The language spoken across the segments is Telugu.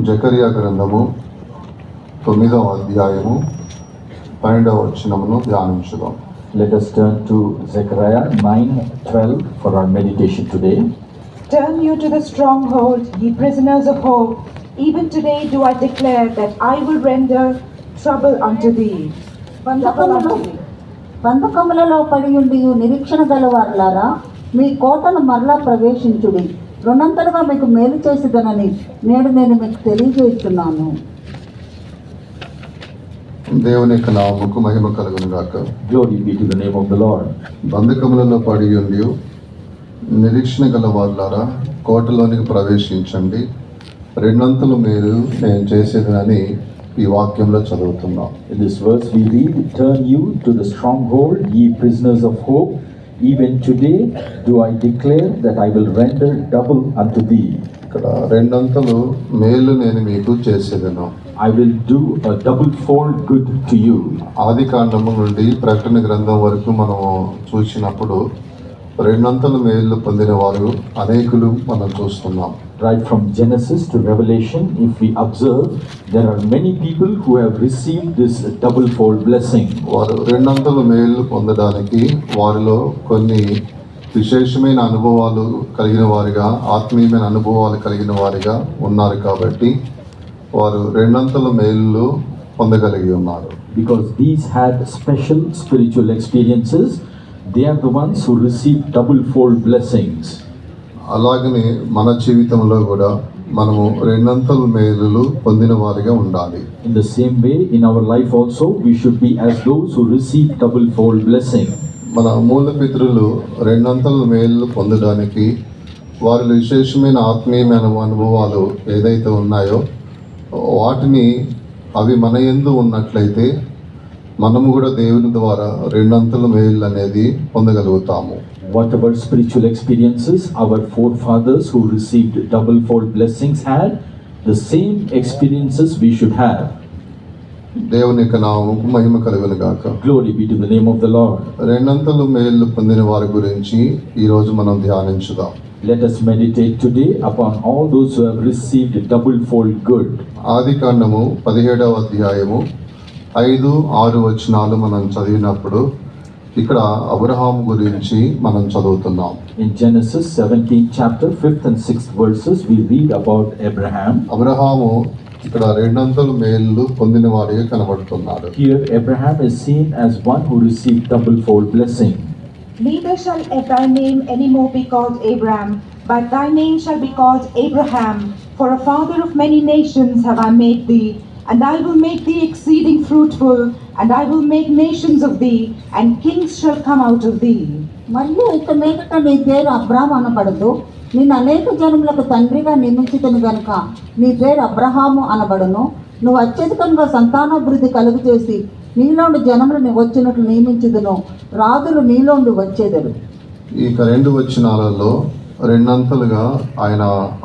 జకరియా గ్రంథము 9వ అధ్యాయము 12వ వచనమును ధ్యానించుదాం. Let us turn to Zechariah 9:12 for our meditation today. Turn you to the stronghold, ye prisoners of hope. Even today do I declare that I will render trouble unto thee. బంధకములలో పడి ఉండి నిరీక్షణ గలవారులారా, మీ కోటను మరలా ప్రవేశించుడి. రెండంతలుగా మీకు మేలు చేసేదనని నేను మీకు తెలియజేస్తున్నాను. దేవుని యొక్క నామముకు మహిమ కలుగును గాక. Glory be to the name of the Lord. బంధకములలో పడి ఉండి నిరీక్షణ గలవారులారా, కోటలోనికి ప్రవేశించండి, రెండంతలు మీరు నేను చేసేదనని ఈ వాక్యంలో చదువుతున్నాం. In this verse we read, turn you to the stronghold, ye prisoners of hope. Even today do I declare that I will render double unto thee. ఇక్కడ రెండంతలు మేలు నేను మీకు చేసేదను. I will do a double-fold good to you. ఆది కాండము నుండి ప్రకటన గ్రంథం వరకు మనము చూసినప్పుడు రెండంతలు మేలు పొందిన వారు అనేకులు మనం చూస్తున్నాం. Right from Genesis to Revelation, if we observe, there are many people who have received this double-fold blessing. వారు రెండంతలు మేలు పొందడానికి వారిలో కొన్ని విశేషమైన అనుభవాలు కలిగిన వారిగా, ఆత్మీయమైన అనుభవాలు కలిగిన వారిగా ఉన్నారు కాబట్టి వారు రెండంతల మేలు పొందగలిగి ఉన్నారు. Because these had special spiritual experiences, they are the ones who receive double-fold blessings. అలాగనే మన జీవితంలో కూడా మనము రెండంతల మేలులు పొందిన వారిగా ఉండాలి. In the same way, in our life also, we should be as those who receive double-fold blessing. మన మూల పితరులు రెండంతల మేలు పొందడానికి వారిలో విశేషమైన ఆత్మీయమైన అనుభవాలు ఏదైతే ఉన్నాయో వాటిని అవి మన యందు ఉన్నట్లయితే మనము కూడా దేవుని ద్వారా రెండంతల మేలు అనేది పొందగలుగుతాము. Whatever spiritual experiences our forefathers who received double-fold blessings had, the same experiences we should have. దేవుని యొక్క నామముకు మహిమ కలుగును గాక. Glory be to the name of the Lord. రెండంతలు మేలు పొందిన వారి గురించి ఈరోజు మనం ధ్యానించుదాం. Let us meditate today upon all those who have received double-fold good. ఆది కాండము 17వ అధ్యాయము 5-6 వచనాలు మనం చదివినప్పుడు ఇక్కడ అబ్రహాము గురించి మనం చదువుతున్నాం. In Genesis 17 chapter 5th and 6th verses we read about Abraham. Abraham ఇక్కడ రెండంతలు మేలు పొందిన వాడిగా కనబడుతున్నాడు. Here Abraham is seen as one who received double-fold blessing. Neither shall thy name any more be called Abram, but thy name shall be called Abraham, for a father of many nations have I made thee, and I will make thee exceeding fruitful, and I will make nations of thee, and kings shall come out of thee. మరియు ఇక మీదట నీ పేరు అబ్రాహాము అనబడదు, నేను అనేక జనములకు తండ్రిగా నియమించుతును గనుక నీ పేరు అబ్రహాము అనబడును. నువ్వు అత్యధికంగా సంతానాభివృద్ధి కలుగు చేసి నీలోండి జనములను వచ్చినట్లు నియమించుదును, రాజులు నీలోండి వచ్చేదరు. ఈ 2 వచనాలలో రెండంతలుగా ఆయన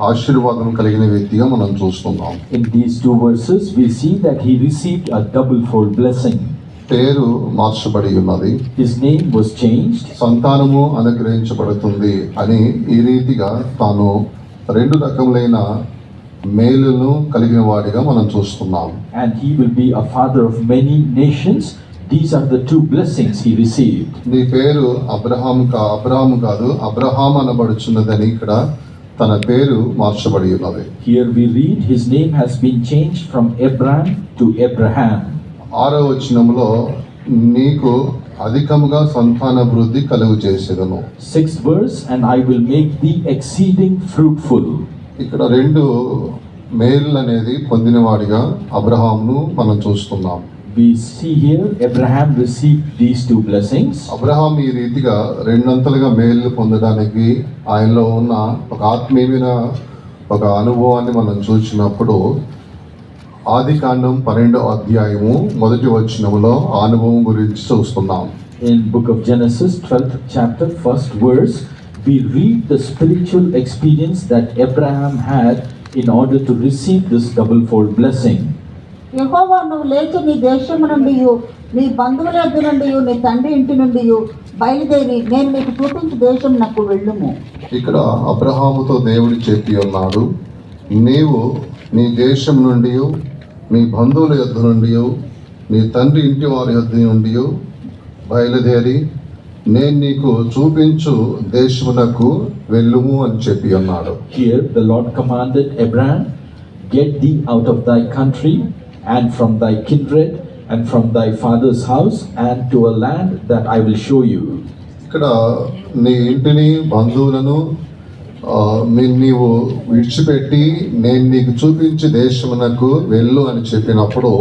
ఆశీర్వాదం కలిగిన వ్యక్తిగా మనం చూస్తున్నాం. In these 2 verses we see that he received a double-fold blessing. పేరు మార్చబడి ఉన్నది. His name was changed. సంతానము అనుగ్రహించబడుతుంది అని ఈ రీతిగా తాను 2 రకములైన మేలును కలిగిన వాడిగా మనం చూస్తున్నాం. And he will be a father of many nations. These are the 2 blessings he received. నీ పేరు అబ్రహాము కాదు, అబ్రహాం అనబడుచున్నదని ఇక్కడ తన పేరు మార్చబడి ఉన్నది. Here we read his name has been changed from Abram to Abraham. 6వ వచనంలో నీకు అధికముగా సంతానాభివృద్ధి కలుగు చేసేదను. 6th verse, and I will make thee exceeding fruitful. ఇక్కడ 2 మేలు అనేది పొందినవాడిగా అబ్రహామును మనం చూస్తున్నాం. We see here Abraham received these 2 blessings. Abraham ఈ రీతిగా రెండంతలుగా మేలు పొందడానికి ఆయనలో ఉన్న ఒక ఆత్మీయమైన ఒక అనుభవాన్ని మనం చూసినప్పుడు ఆది కాండం 12వ అధ్యాయము 1వ వచనములో ఆ అనుభవం గురించి చూస్తున్నాం. In book of Genesis 12th chapter 1st verse we read the spiritual experience that Abraham had in order to receive this double-fold blessing. యెహోవా, నువ్వు లేచి నీ దేశము నుండి నీ బంధువుల యొద్ద నుండి నీ తండ్రి ఇంటి నుండి బయలుదేరి నేను నీకు చూపించు దేశం నాకు వెళ్ళుము. ఇక్కడ అబ్రహాముతో దేవుడు చెప్పి ఉన్నాడు, నీవు నీ దేశం నుండి, నీ బంధువుల యొద్ద నుండి, నీ తండ్రి ఇంటి వారి యొద్ద నుండి బయలుదేరి నేను నీకు చూపించు దేశమునకు వెళ్ళుము అని చెప్పి అన్నాడు. Here the Lord commanded Abraham, get thee out of thy country and from thy kindred and from thy father's house and to a land that I will show you. ఇక్కడ నీ ఇంటిని బంధువులను నీవు విడిచిపెట్టి నేను నీకు చూపించి దేశమునకు వెళ్ళు అని చెప్పినప్పుడు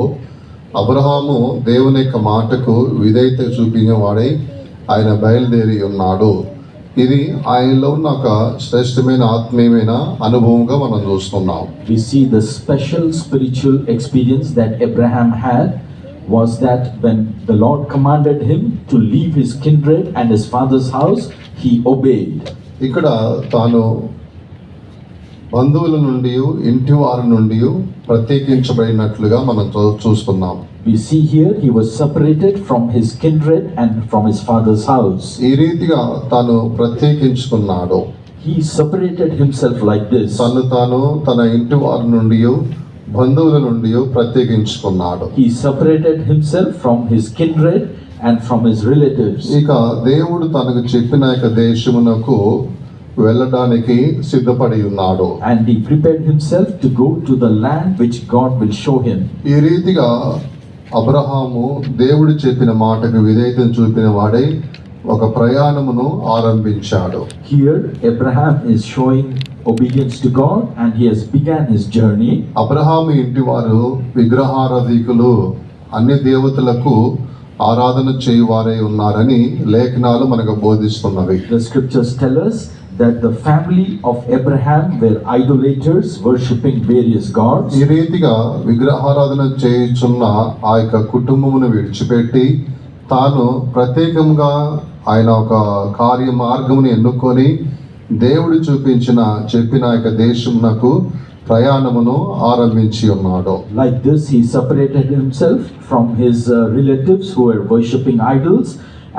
అబ్రహాము దేవుని యొక్క మాటకు విధేయత చూపిన వాడై ఆయన బయలుదేరి ఉన్నాడు. ఇది ఆయనలో ఉన్న ఒక శ్రేష్టమైన ఆత్మీయమైన అనుభవంగా మనం చూస్తున్నాం. We see the special spiritual experience that Abraham had was that when the Lord commanded him to leave his kindred and his father's house, he obeyed. ఇక్కడ తాను బంధువుల నుండి ఇంటి వారి నుండి ప్రత్యేకించబడినట్లుగా మనం చూస్తున్నాం. We see here he was separated from his kindred and from his father's house. ఈ రీతిగా తాను ప్రత్యేకించుకున్నాడు. He separated himself like this. తాను తన ఇంటి వారి నుండి బంధువుల నుండి ప్రత్యేకించుకున్నాడు. He separated himself from his kindred and from his relatives. ఇక దేవుడు తనకు చెప్పిన యొక్క దేశమునకు వెళ్ళడానికి సిద్ధపడి ఉన్నాడు. And he prepared himself to go to the land which God will show him. ఈ రీతిగా అబ్రహాము దేవుడు చెప్పిన మాటకు విధేయతను చూపిన వాడై ఒక ప్రయాణమును ఆరంభించాడు. Here Abraham is showing obedience to God and he has begun his journey. Abraham ఇంటి వారు విగ్రహారాధికులు, అన్ని దేవతలకు ఆరాధన చేయువారై ఉన్నారని లేఖనాలు మనకు బోధిస్తున్నవి. The scriptures tell us that the family of Abraham were idolaters worshipping various gods. ఈ రీతిగా విగ్రహారాధన చేయుచున్న ఆ యొక్క కుటుంబమును విడిచిపెట్టి తాను ప్రత్యేకంగా ఆయన ఒక కార్య మార్గమును ఎన్నుకొని దేవుడు చెప్పిన యొక్క దేశమునకు ప్రయాణమును ఆరంభించి ఉన్నాడు. Like this he separated himself from his relatives who were worshipping idols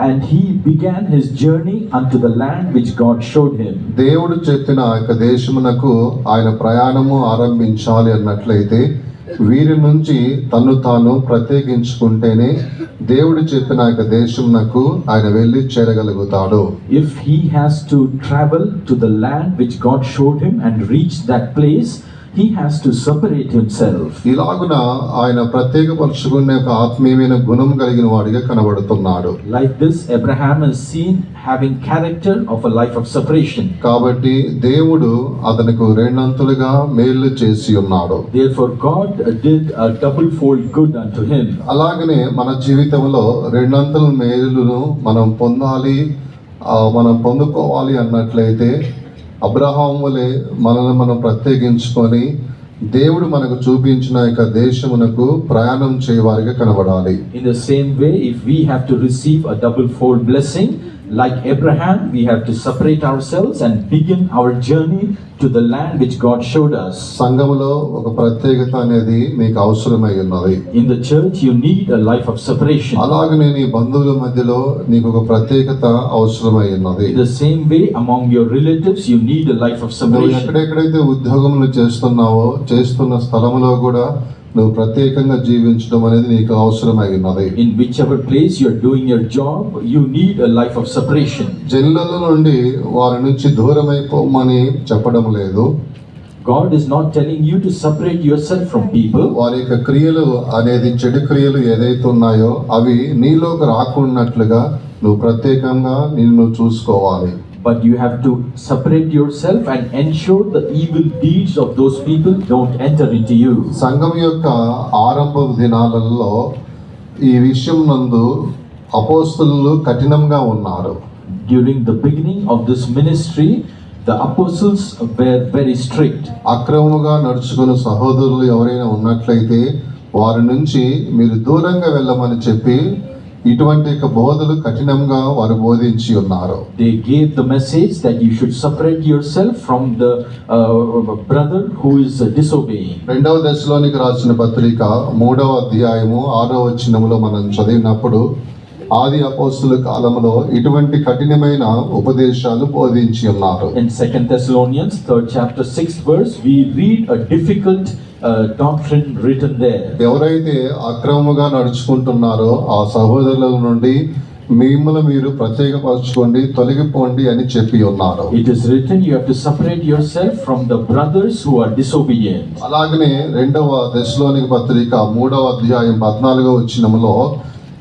and he began his journey unto the land which God showed him. దేవుడు చెప్పిన యొక్క దేశమునకు ఆయన ప్రయాణము ఆరంభించాలి అన్నట్లయితే వీరి నుంచి తాను ప్రత్యేకించుకుంటేనే దేవుడు చెప్పిన యొక్క దేశమునకు ఆయన వెళ్ళి చేరగలుగుతాడు. If he has to travel to the land which God showed him and reach that place, he has to separate himself. ఇలాగున ఆయన ప్రత్యేకపరచుకునే ఒక ఆత్మీయమైన గుణం కలిగిన వాడిగా కనబడుతున్నాడు. Like this Abraham is seen having character of a life of separation. కాబట్టి దేవుడు అతనికి రెండంతలుగా మేలు చేసి ఉన్నాడు. Therefore God did a double fold good unto him. అలాగనే మన జీవితంలో రెండంతల మేలును మనం పొందుకోవాలి అన్నట్లయితే అబ్రహాము వలె మనల్ని మనం ప్రత్యేకించుకొని దేవుడు మనకు చూపించిన యొక్క దేశమునకు ప్రయాణం చేయవారిగా కనబడాలి. In the same way, if we have to receive a double fold blessing, like Abraham, we have to separate ourselves and begin our journey to the land which God showed us. సంఘములో ఒక ప్రత్యేకత అనేది మీకు అవసరమై ఉన్నది. In the church, you need a life of separation. అలాగనే నీ బంధువుల మధ్యలో నీకు ఒక ప్రత్యేకత అవసరమై ఉన్నది. In the same way, among your relatives, you need a life of నువ్వు separation. ఎక్కడెక్కడైతే ఉద్యోగములు చేస్తున్న స్థలములో కూడా నువ్వు ప్రత్యేకంగా జీవించడం అనేది నీకు అవసరమై ఉన్నది. In whichever place you are doing your job, you need a life of separation. జనుల నుండి వారి నుంచి దూరమైపోమని చెప్పడం లేదు. God is not telling you to separate yourself from people. వారి యొక్క క్రియలు అనేది చెడు క్రియలు ఏదైతే ఉన్నాయో అవి నీలోకి రాకున్నట్లుగా నువ్వు ప్రత్యేకంగా నిన్ను చూసుకోవాలి. But you have to separate yourself and ensure the evil deeds of those people don't enter into you. సంఘం యొక్క ఆరంభ దినాలలో ఈ విషయం నందు అపోస్తలులు కఠినంగా ఉన్నారు. During the beginning of this ministry, the apostles were very strict. అక్రమముగా నడుచుకున్న సహోదరులు ఎవరైనా ఉన్నట్లయితే వారి నుంచి మీరు దూరంగా వెళ్ళమని చెప్పి ఇటువంటి బోధలు కఠినంగా వారు బోధించి ఉన్నారు. They gave the message that you should separate yourself from the brother who is disobeying. రెండవ దశలోనికి రాసిన పత్రిక 3వ అధ్యాయము 6వ వచనములో మనం చదివినప్పుడు ఆది అపోస్తుల కాలంలో ఇటువంటి కఠినమైన ఉపదేశాలు బోధించి ఉన్నారు. In 2 Thessalonians, 3rd chapter, 6th verse, we read a difficult doctrine written there. ఎవరైతే అక్రమముగా నడుచుకుంటున్నారో ఆ సహోదరుల నుండి మిమ్మల్ని మీరు ప్రత్యేకపరచుకోండి, తొలగిపోండి అని చెప్పి ఉన్నారు. It is written, you have to separate yourself from the brothers who are disobedient. అలాగనే 2వ దశలోనిక పత్రిక 3వ అధ్యాయం 14వ వచనములో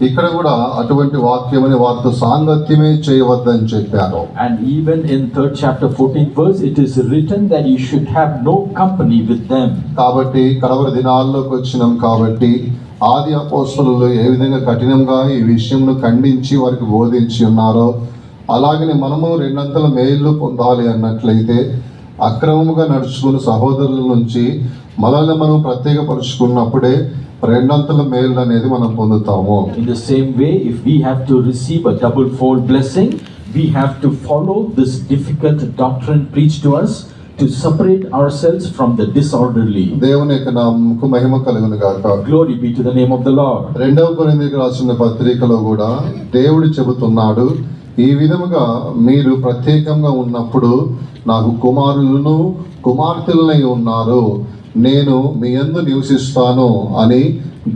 ఇక్కడ కూడా అటువంటి వాక్యమని వారితో సాంగత్యమే చేయవద్దని చెప్పారు. And even in 3rd chapter 14th verse, it is written that you should have no company with them. కాబట్టి కడవరి దినాల్లోకి వచ్చినాం కాబట్టి ఆది అపోస్తలులు ఏ విధంగా కఠినంగా ఈ విషయంను ఖండించి వారికి బోధించి ఉన్నారో అలాగనే మనము రెండంతల మేలు పొందాలి అన్నట్లయితే అక్రమముగా నడుచుకున్న సహోదరుల నుంచి మనల్ని మనం ప్రత్యేకపరుచుకున్నప్పుడే రెండంతల మేలు అనేది మనం పొందుతాము. In the same way, if we have to receive a double-fold blessing, we have to follow this difficult doctrine preached to us to separate ourselves from the disorderly. దేవుని యొక్క నామముకు మహిమ కలుగును గాక. Glory be to the name of the Lord. 2వ కొరింథీయులకు రాసిన పత్రికలో కూడా దేవుడు చెబుతున్నాడు, ఈ విధముగా మీరు ప్రత్యేకంగా ఉన్నప్పుడు నాకు కుమారులను కుమార్తెలనై ఉన్నారు, నేను మీ యందు నివసిస్తాను అని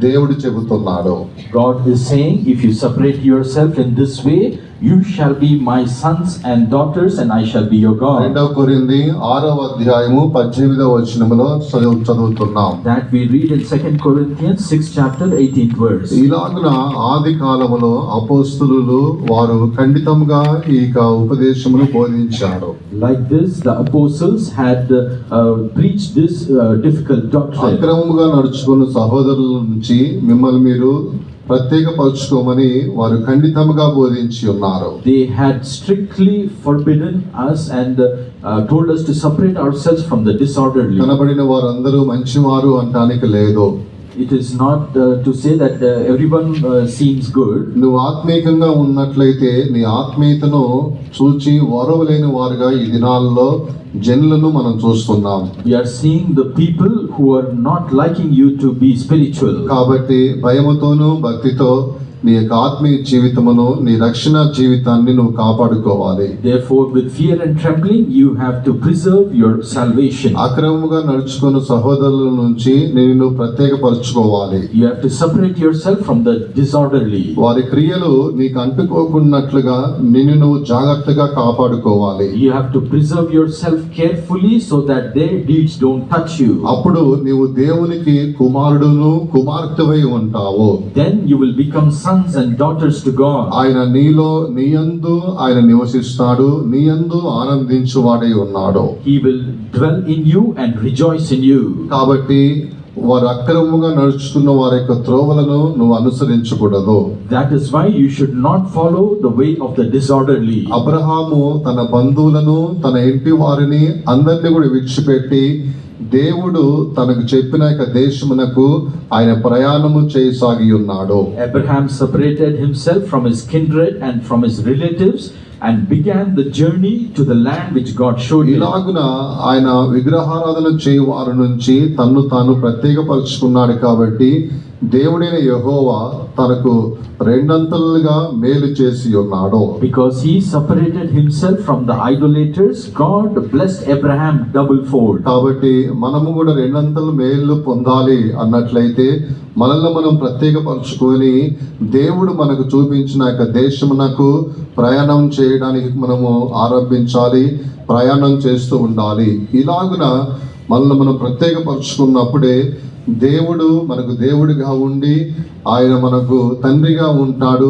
దేవుడు చెబుతున్నాడు. God is saying, if you separate yourself in this way, you shall be my sons and daughters, and I shall be your God. 2వ కొరింథీ 6వ అధ్యాయము 18వ వచనములో చదువుతున్నాం. That we read in 2 Corinthians 6th chapter 18th verse. ఇలాగున ఆది కాలములో అపోస్తలులు వారు ఖండితంగా ఈ ఉపదేశమును బోధించారు. Like this, the apostles had preached this difficult doctrine. అక్రమముగా నడుచుకున్న సహోదరుల నుంచి మిమ్మల్ని మీరు ప్రత్యేకపరచుకోమని వారు ఖండితంగా బోధించి ఉన్నారు. They had strictly forbidden us and told us to separate ourselves from the disorderly. కనబడిన వారందరూ మంచివారు అంటానికి లేదు. It is not to say that everyone seems good. నువ్వు ఆత్మీయంగా ఉన్నట్లయితే నీ ఆత్మీయతను చూచి ఓరవలేని వారుగా ఈ దినాల్లో జనులను మనం చూస్తున్నాం. We are seeing the people who are not liking you to be spiritual. కాబట్టి భయముతోనూ భక్తితో నీ యొక్క ఆత్మీయ జీవితమును, నీ రక్షణ జీవితాన్ని నువ్వు కాపాడుకోవాలి. Therefore, with fear and trembling, you have to preserve your salvation. అక్రమముగా నడుచుకున్న సహోదరుల నుంచి నేను ప్రత్యేకపరచుకోవాలి. You have to separate yourself from the disorderly. వారి క్రియలు నీకు అంటుకోకున్నట్లుగా నిన్ను నువ్వు జాగ్రత్తగా కాపాడుకోవాలి. You have to preserve yourself carefully so that their deeds don't touch you. అప్పుడు నీవు దేవునికి కుమారుడును కుమార్తెవై ఉంటావు. Then you will become sons and daughters to God. ఆయన నీలో నీయందు ఆయన నివసిస్తాడు, నీయందు ఆనందించువాడై ఉన్నాడు. He will dwell in you and rejoice in you. కాబట్టి వారు అక్రమముగా నడుచుకున్న వారి యొక్క త్రోవలను నువ్వు అనుసరించకూడదు. That is why you should not follow the way of the disorderly. Abraham తన బంధువులను, తన ఇంటి వారిని అందరినీ కూడా విడిచిపెట్టి దేవుడు తనకు చెప్పిన యొక్క దేశమునకు ఆయన ప్రయాణము చేయసాగి ఉన్నాడు. Abraham separated himself from his kindred and from his relatives and began the journey to the land which God showed him. ఇలాగున ఆయన విగ్రహారాధన చేయు వారి నుంచి తన్ను తాను ప్రత్యేకపరుచుకున్నాడు కాబట్టి దేవుడైన యెహోవా తనకు రెండంతలుగా మేలు చేసి ఉన్నాడు. Because he separated himself from the idolaters, God blessed Abraham double-fold. కాబట్టి మనము కూడా రెండంతలు మేలు పొందాలి అన్నట్లయితే మనల్ని మనం ప్రత్యేకపరచుకొని దేవుడు మనకు చూపించిన యొక్క దేశమునకు ప్రయాణం చేయడానికి మనము ఆరంభించాలి, ప్రయాణం చేస్తూ ఉండాలి. ఇలాగున మనల్ని మనం ప్రత్యేకపరచుకున్నప్పుడే దేవుడు మనకు దేవుడిగా ఉండి ఆయన మనకు తండ్రిగా ఉంటాడు,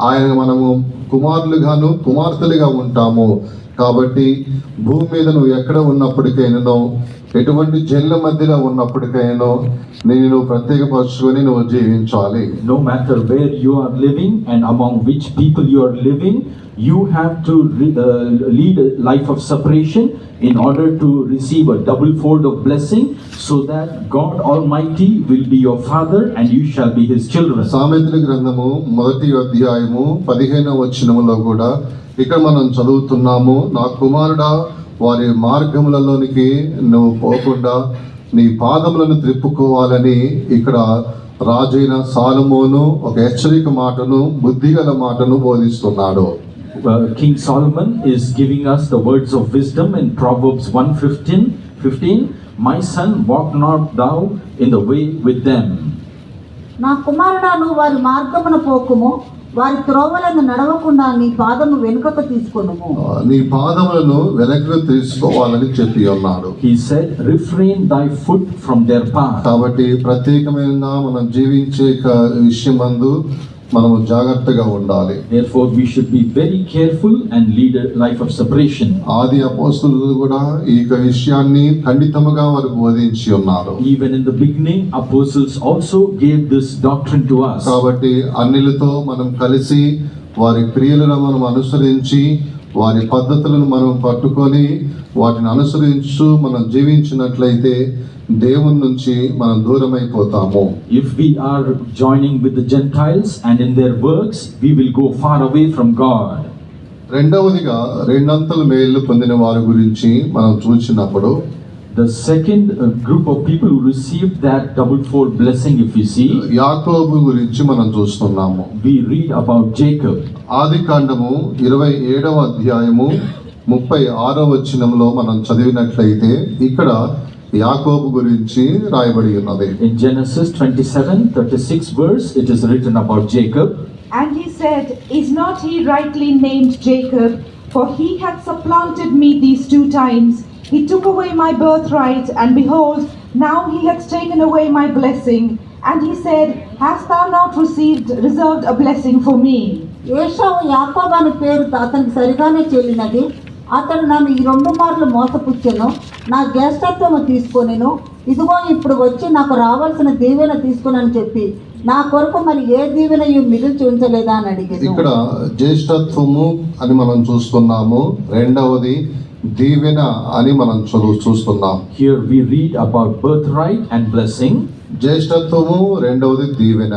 ఆయన మనము కుమారులుగాను కుమార్తెలుగా ఉంటాము. కాబట్టి భూమి మీద నువ్వు ఎక్కడ ఉన్నప్పటికైనా, ఎటువంటి జనుల మధ్యలో ఉన్నప్పటికైనా నేను ప్రత్యేకపరచుకొని నువ్వు జీవించాలి. No matter where you are living and among which people you are living, you have to lead a life of separation in order to receive a double-fold of blessing, so that God Almighty will be your father and you shall be his children. సామెతల గ్రంథము 1వ అధ్యాయము 15వ వచనములో కూడా ఇక్కడ మనం చదువుతున్నాము, నా కుమారుడా వారి మార్గములలోనికి నువ్వు పోకుండా నీ పాదములను త్రిప్పుకోవాలని ఇక్కడ రాజైన సాలొమోను ఒక హెచ్చరిక మాటను, బుద్ధిగల మాటను బోధిస్తున్నాడు. King Solomon is giving us the words of wisdom in Proverbs 1:15. My son, walk not thou in the way with them. నా కుమారుడాను వారి మార్గమున పోకుము, వారి త్రోవలను నడవకుండా నీ పాదము వెనుకకు తీసుకొనుము. నీ పాదములను వెనక్కి తీసుకోవాలని చెప్పి ఉన్నాడు. He said, refrain thy foot from their path. కాబట్టి ప్రత్యేకమైన మనం జీవించే విషయమందు మనము జాగ్రత్తగా ఉండాలి. Therefore we should be very careful and lead a life of separation. ఆది అపోస్తలులు కూడా ఈ విషయాన్ని ఖండితముగా వారు బోధించి ఉన్నారు. Even in the beginning, apostles also gave this doctrine to us. కాబట్టి అన్యులతో మనం కలిసి వారి క్రియలను మనం అనుసరించి వారి పద్ధతులను మనం పట్టుకొని వాటిని అనుసరించు మనం జీవించినట్లయితే దేవుని నుంచి మనం దూరమైపోతాము. If we are joining with the Gentiles and in their works, we will go far away from God. రెండవదిగా రెండంతలు మేలు పొందిన వారి గురించి మనం చూసినప్పుడు The second group of people who received that double-fold blessing, if you see, యాకోబు గురించి మనం చూస్తున్నాము. we read about Jacob. ఆది కాండము 27వ అధ్యాయము 36వ వచనంలో మనం చదివినట్లయితే ఇక్కడ యాకోబు గురించి రాయబడి ఉన్నది. In Genesis 27:36 verse, it is written about Jacob. And he said, Is not he rightly named Jacob? For he hath supplanted me these 2 times. He took away my birthright, and behold, now he hath taken away my blessing. And he said, Hast thou not reserved a blessing for me? ఏశావు యాకోబు అనే పేరు అతనికి సరిగానే చెల్లినది. అతడు నన్ను ఈ 2 మార్లు మోసపుచ్చెను, నా జ్యేష్ఠత్వము తీసుకొనెను. ఇదిగో ఇప్పుడు వచ్చి నాకు రావాల్సిన దీవెన తీసుకునని చెప్పి నా కొరకు మరి ఏ దీవెనయు మిగిల్చి ఉంచలేదా అని అడిగాను. ఇక్కడ జ్యేష్ఠత్వము అని మనం చూస్తున్నాము. రెండవది దీవెన అని మనం చూస్తున్నాం. Here we read about birthright and blessing. జ్యేష్ఠత్వము, రెండవది దీవెన.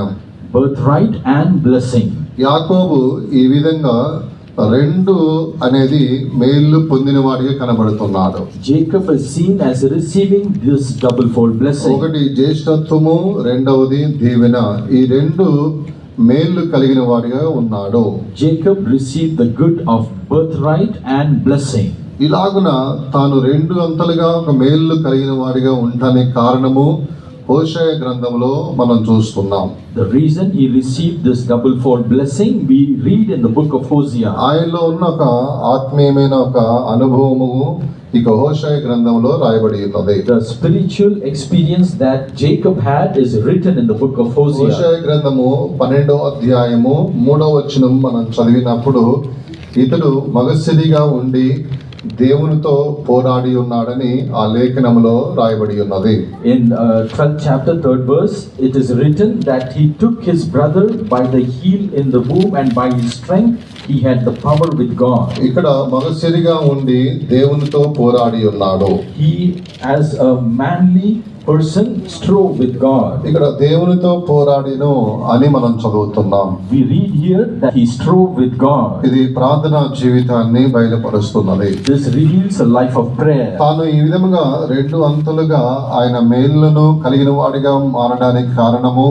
Birthright and blessing. యాకోబు ఈ విధంగా 2 అనేది మేలు పొందిన వాడిగా కనబడుతున్నాడు. Jacob is seen as receiving this double-fold blessing. ఒకటి జ్యేష్ఠత్వము, రెండవది దీవెన. ఈ 2 మేలు కలిగిన వాడిగా ఉన్నాడు. Jacob received the good of birthright and blessing. ఇలాగున తాను 2 అంతలుగా ఒక మేలు కలిగిన వాడిగా ఉండడానికి కారణము హోషేయ గ్రంథంలో మనం చూస్తున్నాం. The reason he received this double-fold blessing, we read in the book of Hosea. ఆయనలో ఉన్న ఒక ఆత్మీయమైన ఒక అనుభవము ఇక హోషేయ గ్రంథంలో రాయబడి ఉన్నది. The spiritual experience that Jacob had is written in the book of Hosea. హోషేయ గ్రంథము 12వ అధ్యాయము 3వ వచనం మనం చదివినప్పుడు ఇతడు మగసిరిగా ఉండి దేవునితో పోరాడి ఉన్నాడని ఆ లేఖనములో రాయబడి ఉన్నది. In 12th chapter 3rd verse, it is written that he took his brother by the heel in the womb, and by his strength he had the power with God. ఇక్కడ మగసిరిగా ఉండి దేవునితో పోరాడి ఉన్నాడు. He as a manly person strove with God. ఇక్కడ దేవునితో పోరాడిను అని మనం చదువుతున్నాం. We read here that he strove with God. ఇది ప్రార్థనా జీవితాన్ని బయలుపరుస్తున్నది. This reveals a life of prayer. తాను ఈ విధముగా 2 అంతలుగా ఆయన మేలులను కలిగిన వాడిగా మారడానికి కారణము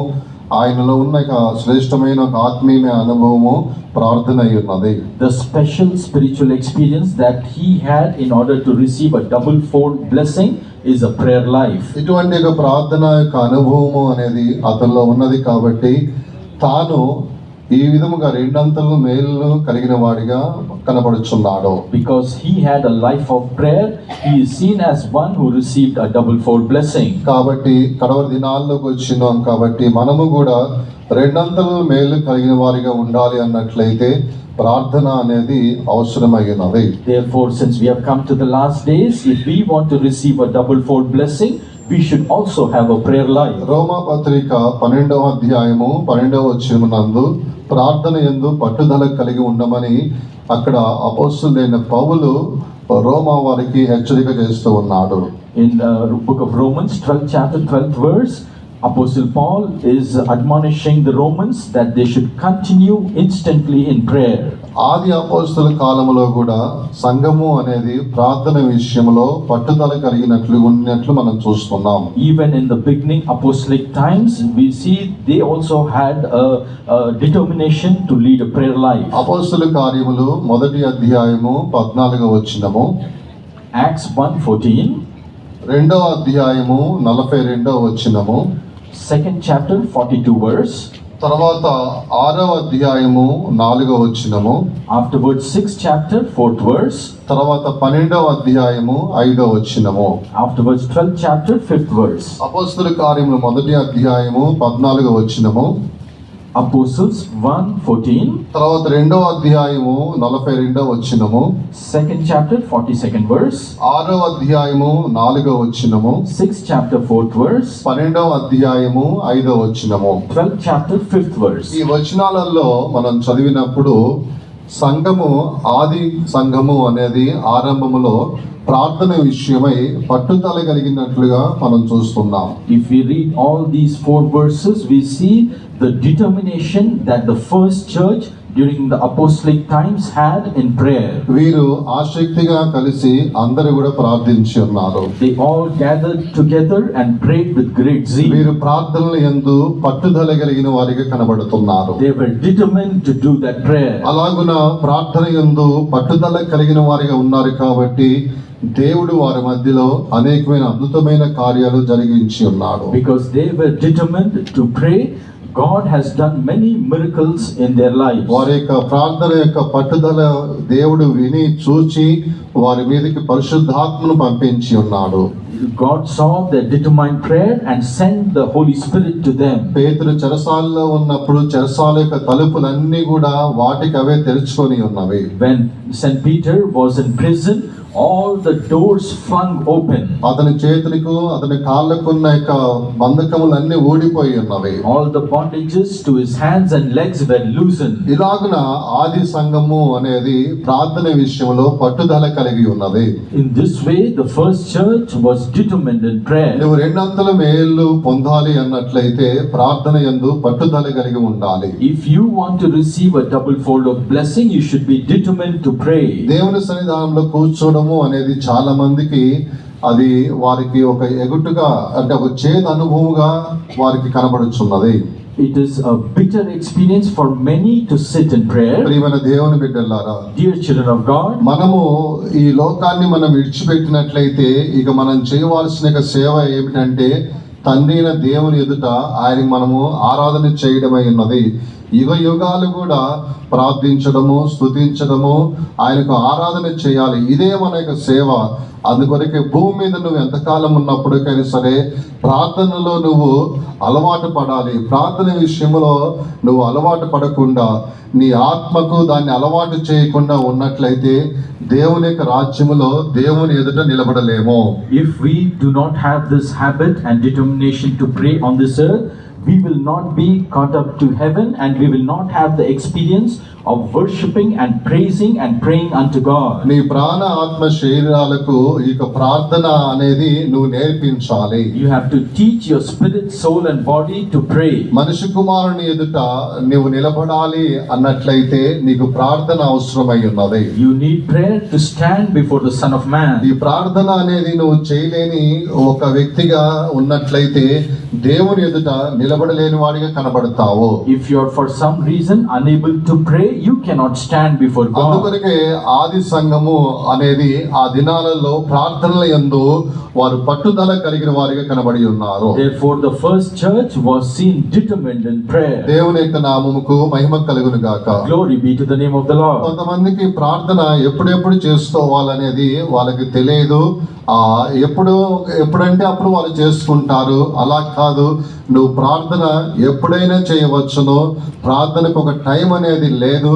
ఆయనలో ఉన్న శ్రేష్టమైన ఒక ఆత్మీయ అనుభవము ప్రార్థన అయి ఉన్నది. The special spiritual experience that he had in order to receive a double-fold blessing is a prayer life. ఇటువంటి ఒక ప్రార్థన యొక్క అనుభవము అనేది అతనిలో ఉన్నది కాబట్టి తాను ఈ విధముగా 2 అంతలు మేలును కలిగిన వాడిగా కనబడుచున్నాడు. Because he had a life of prayer, he is seen as one who received a double-fold blessing. కాబట్టి కడవరి దినాల్లోకి వచ్చినాం కాబట్టి మనము కూడా 2 అంతలు మేలు కలిగిన వారిగా ఉండాలి అన్నట్లయితే ప్రార్థన అనేది అవసరమైనది. Therefore, since we have come to the last days, if we want to receive a double-fold blessing, we should also have a prayer life. రోమా పత్రిక 12వ అధ్యాయము 12వ వచనమునందు ప్రార్థన యందు పట్టుదల కలిగి ఉండమని అక్కడ అపోస్తలుడైన పౌలు రోమా వారికి హెచ్చరిక చేస్తూ ఉన్నాడు. In the book of Romans, 12th chapter, 12th verse, Apostle Paul is admonishing the Romans that they should continue instantly in prayer. ఆది అపోస్తల కాలంలో కూడా సంఘము అనేది ప్రార్థన విషయంలో పట్టుదల కలిగినట్లు ఉన్నట్లు మనం చూస్తున్నాం. Even in the beginning apostolic times, we see they also had a determination to lead a prayer life. అపోస్తల కార్యములు 1వ అధ్యాయము 14వ వచనము, Acts 1:14, 2వ అధ్యాయము 42వ వచనము, 2nd chapter 42 verse, తర్వాత 6వ అధ్యాయము 4వ వచనము, afterwards 6th chapter 4th verse, తర్వాత 12వ అధ్యాయము 5వ వచనము. afterwards 12th chapter 5th verse. అపోస్తల కార్యములు 1వ అధ్యాయము 14వ వచనము, Apostles 1:14, తర్వాత 2వ అధ్యాయము 42వ వచనము, 2nd chapter 42nd verse, 6వ అధ్యాయము 4వ వచనము, 6th chapter 4th verse, 12వ అధ్యాయము 5వ వచనము. 12th chapter 5th verse. ఈ వచనాలలో మనం చదివినప్పుడు సంఘము, ఆది సంఘము అనేది ఆరంభములో ప్రార్థన విషయమై పట్టుదల కలిగినట్లుగా మనం చూస్తున్నాం. If we read all these 4 verses, we see the determination that the first church during the apostolic times had in prayer. వీరు ఆసక్తిగా కలిసి అందరూ కూడా ప్రార్థించి ఉన్నారు. They all gathered together and prayed with great zeal. వీరు ప్రార్థనల యందు పట్టుదల కలిగిన వారిగా కనబడుతున్నారు. They were determined to do that prayer. అలాగున ప్రార్థన యందు పట్టుదల కలిగిన వారిగా ఉన్నారు కాబట్టి దేవుడు వారి మధ్యలో అనేకమైన అద్భుతమైన కార్యాలు జరిగించి ఉన్నాడు. Because they were determined to pray, God has done many miracles in their lives. వారి యొక్క ప్రార్థన యొక్క పట్టుదల దేవుడు విని చూచి వారి మీదకి పరిశుద్ధాత్మను పంపించి ఉన్నాడు. God saw their determined prayer and sent the Holy Spirit to them. పేతురు చెరసాలలో ఉన్నప్పుడు చెరసాల యొక్క తలుపులన్నీ కూడా వాటికి అవే తెరుచుకొని ఉన్నవి. When St. Peter was in prison, all the doors flung open. అతని చేతులకు అతని కాళ్ళకున్న యొక్క బంధకములన్నీ ఊడిపోయి ఉన్నవి. All the bondages to his hands and legs were loosened. ఇలాగున ఆది సంఘము అనేది ప్రార్థన విషయంలో పట్టుదల కలిగి ఉన్నది. In this way, the first church was determined in prayer. నువ్వు రెండంతల మేలు పొందాలి అన్నట్లయితే ప్రార్థన యందు పట్టుదల కలిగి ఉండాలి. If you want to receive a double fold of blessing, you should be determined to pray. దేవుని సన్నిధానంలో కూర్చోవడము అనేది చాలా మందికి అది వారికి ఒక ఎగుటుగా అంటే ఒక చేదు అనుభవముగా వారికి కనబడుచున్నది. It is a bitter experience for many to sit in prayer. ప్రియమైన దేవుని బిడ్డలారా, Dear children of God, మనము ఈ లోకాన్ని మనం విడిచిపెట్టినట్లయితే ఇక మనం చేయవలసిన సేవ ఏమిటంటే తండ్రి అయిన దేవుని ఎదుట ఆయనకి మనము ఆరాధన చేయడమై ఉన్నది. యుగ యుగాలు కూడా ప్రార్థించడము, స్తుతించడము, ఆయనకు ఆరాధన చేయాలి. ఇదే మన యొక్క సేవ. అందుకొరకే భూమి మీద నువ్వు ఎంతకాలం ఉన్నప్పటికైనా సరే ప్రార్థనలో నువ్వు అలవాటు పడాలి. ప్రార్థన విషయంలో నువ్వు అలవాటు పడకుండా నీ ఆత్మకు దాన్ని అలవాటు చేయకుండా ఉన్నట్లయితే దేవుని యొక్క రాజ్యములో దేవుని ఎదుట నిలబడలేము. if we do not have this habit and determination to pray on this earth, we will not be caught up to heaven and we will not have the experience of worshipping and praising and praying unto God. నీ ప్రాణ ఆత్మ శరీరాలకు ఇక ప్రార్థన అనేది నువ్వు నేర్పించాలి. You have to teach your spirit, soul and body to pray. మనిషి కుమారుని ఎదుట నువ్వు నిలబడాలి అన్నట్లయితే నీకు ప్రార్థన అవసరమై ఉన్నది. You need prayer to stand before the Son of Man. ఈ ప్రార్థన అనేది నువ్వు చేయలేని ఒక వ్యక్తిగా ఉన్నట్లయితే దేవుని ఎదుట నిలబడలేని వాడిగా కనబడతావు. If you are for some reason unable to pray, you cannot stand before God. అందుకొరకే ఆది సంఘము అనేది ఆ దినాలలో ప్రార్థనల యందు వారు పట్టుదల కలిగిన వారిగా కనబడి ఉన్నారు. Therefore the first church was seen determined in prayer. దేవుని యొక్క నామముకు మహిమ కలుగును గాక. Glory be to the name of the Lord. కొంతమందికి ప్రార్థన ఎప్పుడెప్పుడు చేసుకోవాలనేది వాళ్ళకి తెలియదు. ఎప్పుడంటే అప్పుడు వాళ్ళు చేసుకుంటారు. అలా కాదు, నువ్వు ప్రార్థన ఎప్పుడైనా చేయవచ్చును. ప్రార్థనకు ఒక టైం అనేది లేదు,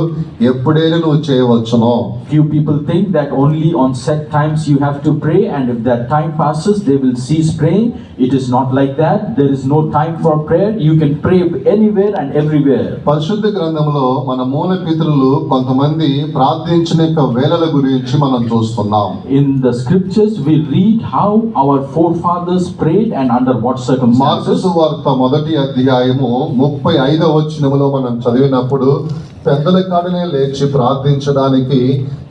ఎప్పుడైనా నువ్వు చేయవచ్చును. Few people think that only on set times you have to pray, and if that time passes they will cease praying. It is not like that. There is no time for prayer. You can pray anywhere and everywhere. పరిశుద్ధ గ్రంథంలో మన మూల పితరులు కొంతమంది ప్రార్థించిన యొక్క వేళల గురించి మనం చూస్తున్నాం. In the scriptures we read how our forefathers prayed and under what circumstances. Mark సువార్త 1వ అధ్యాయము 35వ వచనములో మనం చదివినప్పుడు పెద్దల కాడనే లేచి ప్రార్థించడానికి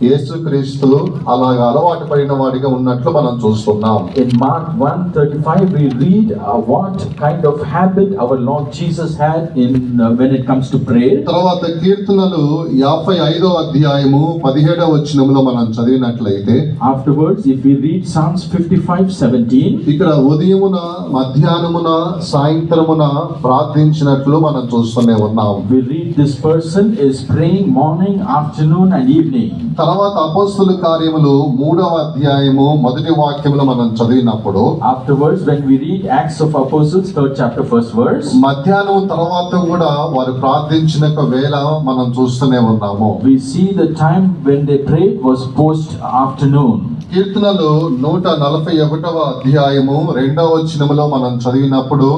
యేసుక్రీస్తు అలాగా అలవాటు పడిన వాడిగా ఉన్నట్లు మనం చూస్తున్నాం. In Mark 1:35 we read what kind of habit our Lord Jesus had in when it comes to prayer. తర్వాత కీర్తనలు 55వ అధ్యాయము 17వ వచనంలో మనం చదివినట్లయితే, Afterwards, if we read Psalms 55:17, ఇక్కడ ఉదయమున మధ్యాహ్నమున సాయంత్రమున ప్రార్థించినట్లు మనం చూస్తూనే ఉన్నాం. we read this person is praying morning, afternoon and evening. తర్వాత అపోస్తలుల కార్యములు 3వ అధ్యాయము 1వ వాక్యములో మనం చదివినప్పుడు, Afterwards, when we read Acts of Apostles 3rd chapter 1st verse, మధ్యాహ్నం తర్వాత కూడా వారు ప్రార్థించిన వేళ మనం చూస్తూనే ఉన్నాము. we see the time when they prayed was post afternoon. కీర్తనలు 141వ అధ్యాయము 2వ వచనములో మనం చదివినప్పుడు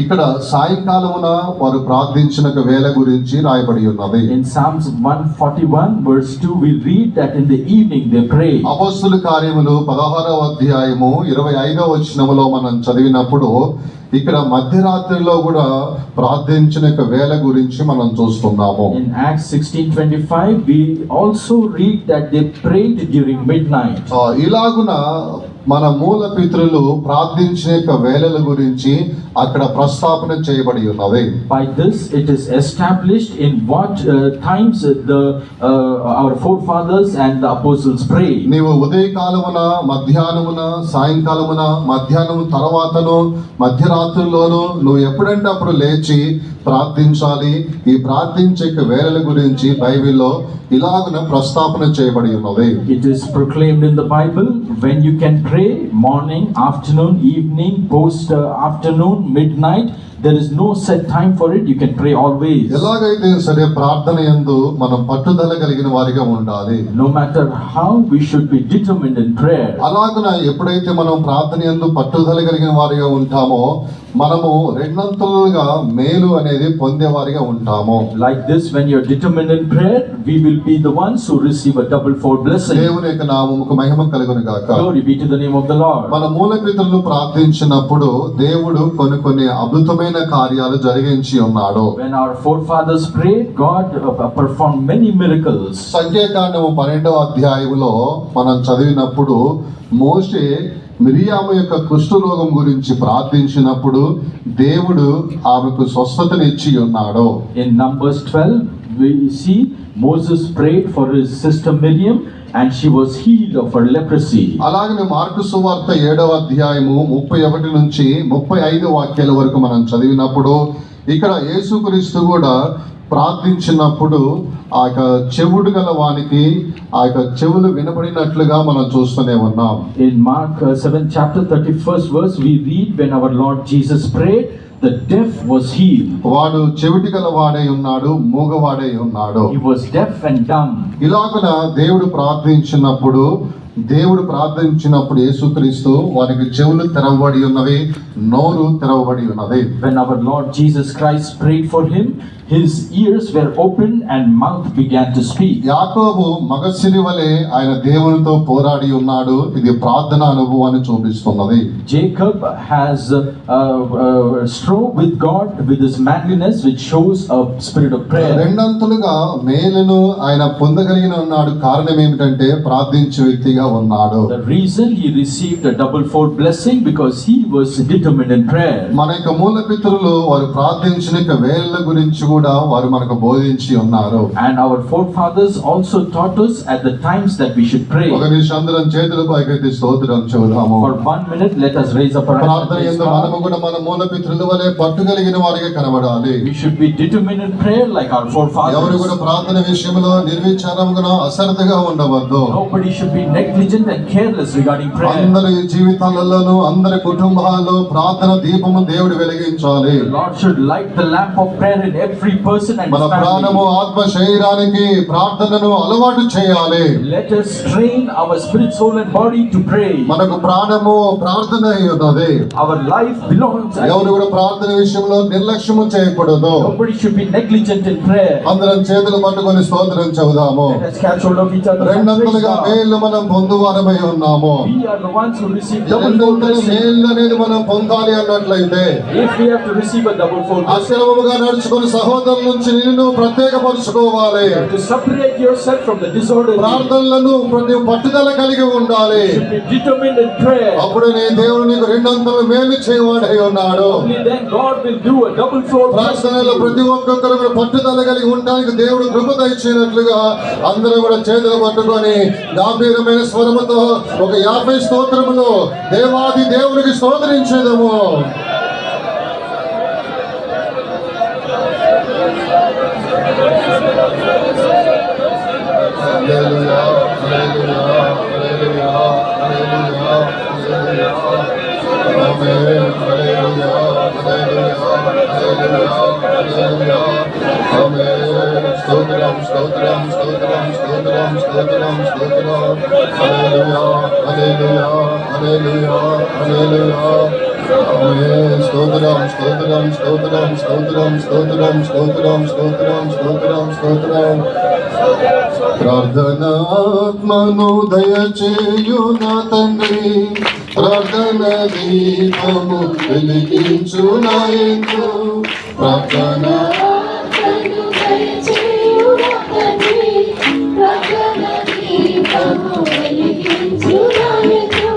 ఇక్కడ సాయంకాలమున వారు ప్రార్థించిన వేళ గురించి రాయబడి ఉన్నది. In Psalms 141 verse 2 we read that in the evening they pray. అపోస్తలుల కార్యములు 16వ అధ్యాయము 25వ వచనములో మనం చదివినప్పుడు ఇక్కడ మధ్యరాత్రిలో కూడా ప్రార్థించిన వేళ గురించి మనం చూస్తున్నాము. In Acts 16:25 we also read that they prayed during midnight. ఇలాగున మన మూల పితరులు ప్రార్థించిన వేళల గురించి అక్కడ ప్రస్తాపన చేయబడి ఉన్నది. By this it is established in what times our forefathers and the apostles prayed. నీవు ఉదయకాలమున మధ్యాహ్నమున సాయంకాలమున మధ్యాహ్నం తర్వాతను మధ్యరాత్రుల్లోనూ నువ్వు ఎప్పుడంటే అప్పుడు లేచి ప్రార్థించాలి. ఈ ప్రార్థించే వేళల గురించి బైబిల్లో ఇలాగున ప్రస్తాపన చేయబడి ఉన్నది. It is proclaimed in the Bible when you can pray morning, afternoon, evening, post afternoon, midnight. There is no set time for it. You can pray always. ఎలాగైతే సరే ప్రార్థన యందు మనం పట్టుదల కలిగిన వారిగా ఉండాలి. No matter how, we should be determined in prayer. అలాగున ఎప్పుడైతే మనం ప్రార్థన యందు పట్టుదల కలిగిన వారిగా ఉంటామో మనము రెండంతలుగా మేలు అనేది పొందేవారిగా ఉంటాము. Like this, when you are determined in prayer, we will be the ones who receive a double fold blessing. దేవుని యొక్క నామముకు మహిమ కలుగును గాక. Glory be to the name of the Lord. మన మూల పితరులు ప్రార్థించినప్పుడు దేవుడు కొన్ని అద్భుతమైన కార్యాలు జరిగించి ఉన్నాడు. When our forefathers prayed, God performed many miracles. సంఖ్యాకాండము 12వ అధ్యాయములో మనం చదివినప్పుడు మోషే మిరియాము యొక్క కుష్ఠరోగం గురించి ప్రార్థించినప్పుడు దేవుడు ఆమెకు స్వస్థతనిచ్చి ఉన్నాడు. In Numbers 12, we see Moses prayed for his sister Miriam and she was healed of her leprosy. అలాగనే మార్కు సువార్త 7వ అధ్యాయము 31 నుంచి 35 వాక్యాల వరకు మనం చదివినప్పుడు ఇక్కడ యేసుక్రీస్తు కూడా ప్రార్థించినప్పుడు ఆ యొక్క చెవుడు గల వానికి ఆ యొక్క చెవులు వినబడినట్లుగా మనం చూస్తూనే ఉన్నాం. In Mark 7 chapter 31st verse, we read when our Lord Jesus prayed, the deaf was healed. వాడు చెవిటి గల వాడై ఉన్నాడు, మూగవాడై ఉన్నాడు. He was deaf and dumb. ఇలాగున దేవుడు ప్రార్థించినప్పుడు యేసుక్రీస్తు వారికి చెవులు తెరవబడి ఉన్నవి, నోరు తెరవబడి ఉన్నది. When our Lord Jesus Christ prayed for him, his ears were opened and mouth began to speak. యాకోబు మగసిరి వలె ఆయన దేవునితో పోరాడి ఉన్నాడు. ఇది ప్రార్థన అనుభవాన్ని చూపిస్తున్నది. Jacob has strove with God with his manliness, which shows a spirit of prayer. రెండంతలుగా మేలును ఆయన పొందగలిగిన ఉన్నాడు. కారణం ఏమిటంటే ప్రార్థించే వ్యక్తిగా ఉన్నాడు. The reason he received a double fold blessing because he was determined in prayer. మన యొక్క మూల పితరులు వారు ప్రార్థించిన వేళల గురించి కూడా వారు మనకు బోధించి ఉన్నారు. And our forefathers also taught us at the times that we should pray. ఒక నిమిషం అందరం చేతుల పైకెత్తి స్తోత్రం చెబుదాము. For 1 minute, let us raise up our hands. ప్రార్థన యందు మనము కూడా మన మూల పితరుల వలె పట్టుగలిగిన వారిగా కనబడాలి. We should be determined in prayer like our ఎవరు forefathers. కూడా ప్రార్థన విషయంలో నిర్విచారముగా అశ్రద్ధగా ఉండవద్దు. Nobody should be negligent and careless regarding prayer. అందరి జీవితాలలోనూ అందరి కుటుంబాల్లో ప్రార్థన దీపము దేవుడు వెలిగించాలి. The Lord should light the lamp of prayer in every person and మన his ప్రాణము family. ఆత్మ శరీరానికి ప్రార్థనను అలవాటు చేయాలి. Let us train our spirit, soul and body to pray. మనకు ప్రాణము ప్రార్థన అయి ఉన్నది. Our life belongs. ఎవరు కూడా ప్రార్థన విషయంలో నిర్లక్ష్యము చేయకూడదు. Nobody should be negligent in prayer. అందరం చేతులు పట్టుకొని స్తోత్రం చెబుదాము. Let us catch hold of each other. and praise రెండంతలుగా God. మేలు మనం పొందువారమై ఉన్నాము. We are the ones who receive double fold రెండంతల blessing. మేలు అనేది మనం పొందాలి అన్నట్లయితే If we have to receive a double fold blessing, అక్రమముగా నడుచుకుని సహోదరులు సహోదరుల నుంచి నిన్ను ప్రత్యేకపరచుకోవాలి. You have to separate yourself from the disorderly. ప్రార్థనలను ప్రతి పట్టుదల కలిగి ఉండాలి. You should be determined in prayer. అప్పుడు నీ దేవుడు నీకు రెండంతలు మేలు చేయవాడై ఉన్నాడు. Only then God will do a double fold. ప్రార్థనలో ప్రతి ఒక్కొక్కరు కూడా పట్టుదల కలిగి ఉండడానికి దేవుడు కృప దయచేసినట్లుగా అందరూ కూడా చేతులు పట్టుకొని గంభీరమైన స్వరముతో ఒక 50 స్తోత్రములు దేవాది దేవునికి స్తోత్రించేదము. హల్లెలూయా, హల్లెలూయా, హల్లెలూయా, హల్లెలూయా, హల్లెలూయా. ఆమేన్. హల్లెలూయా, హల్లెలూయా, హల్లెలూయా, హల్లెలూయా. ఆమేన్. స్తోత్రం, స్తోత్రం, స్తోత్రం, స్తోత్రం, స్తోత్రం, స్తోత్రం. హల్లెలూయా, హల్లెలూయా, హల్లెలూయా, హల్లెలూయా. ఆమేన్. స్తోత్రం, స్తోత్రం, స్తోత్రం, స్తోత్రం, స్తోత్రం, స్తోత్రం, స్తోత్రం, స్తోత్రం, స్తోత్రం. ప్రార్థనాత్మను దయచేయు నా తండ్రి, ప్రార్థన దీపము వెలిగించు నా యందు. ప్రార్థన ప్రార్థనాత్మను దయచేయు నా తండ్రి, ప్రార్థన దీపము వెలిగించు నా యందు.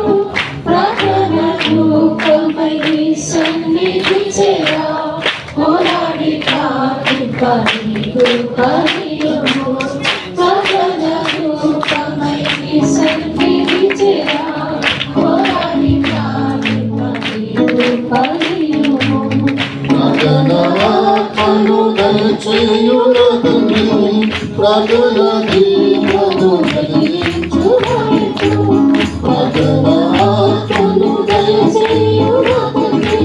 ప్రార్థనాత్మను దయచేయు నా తండ్రి,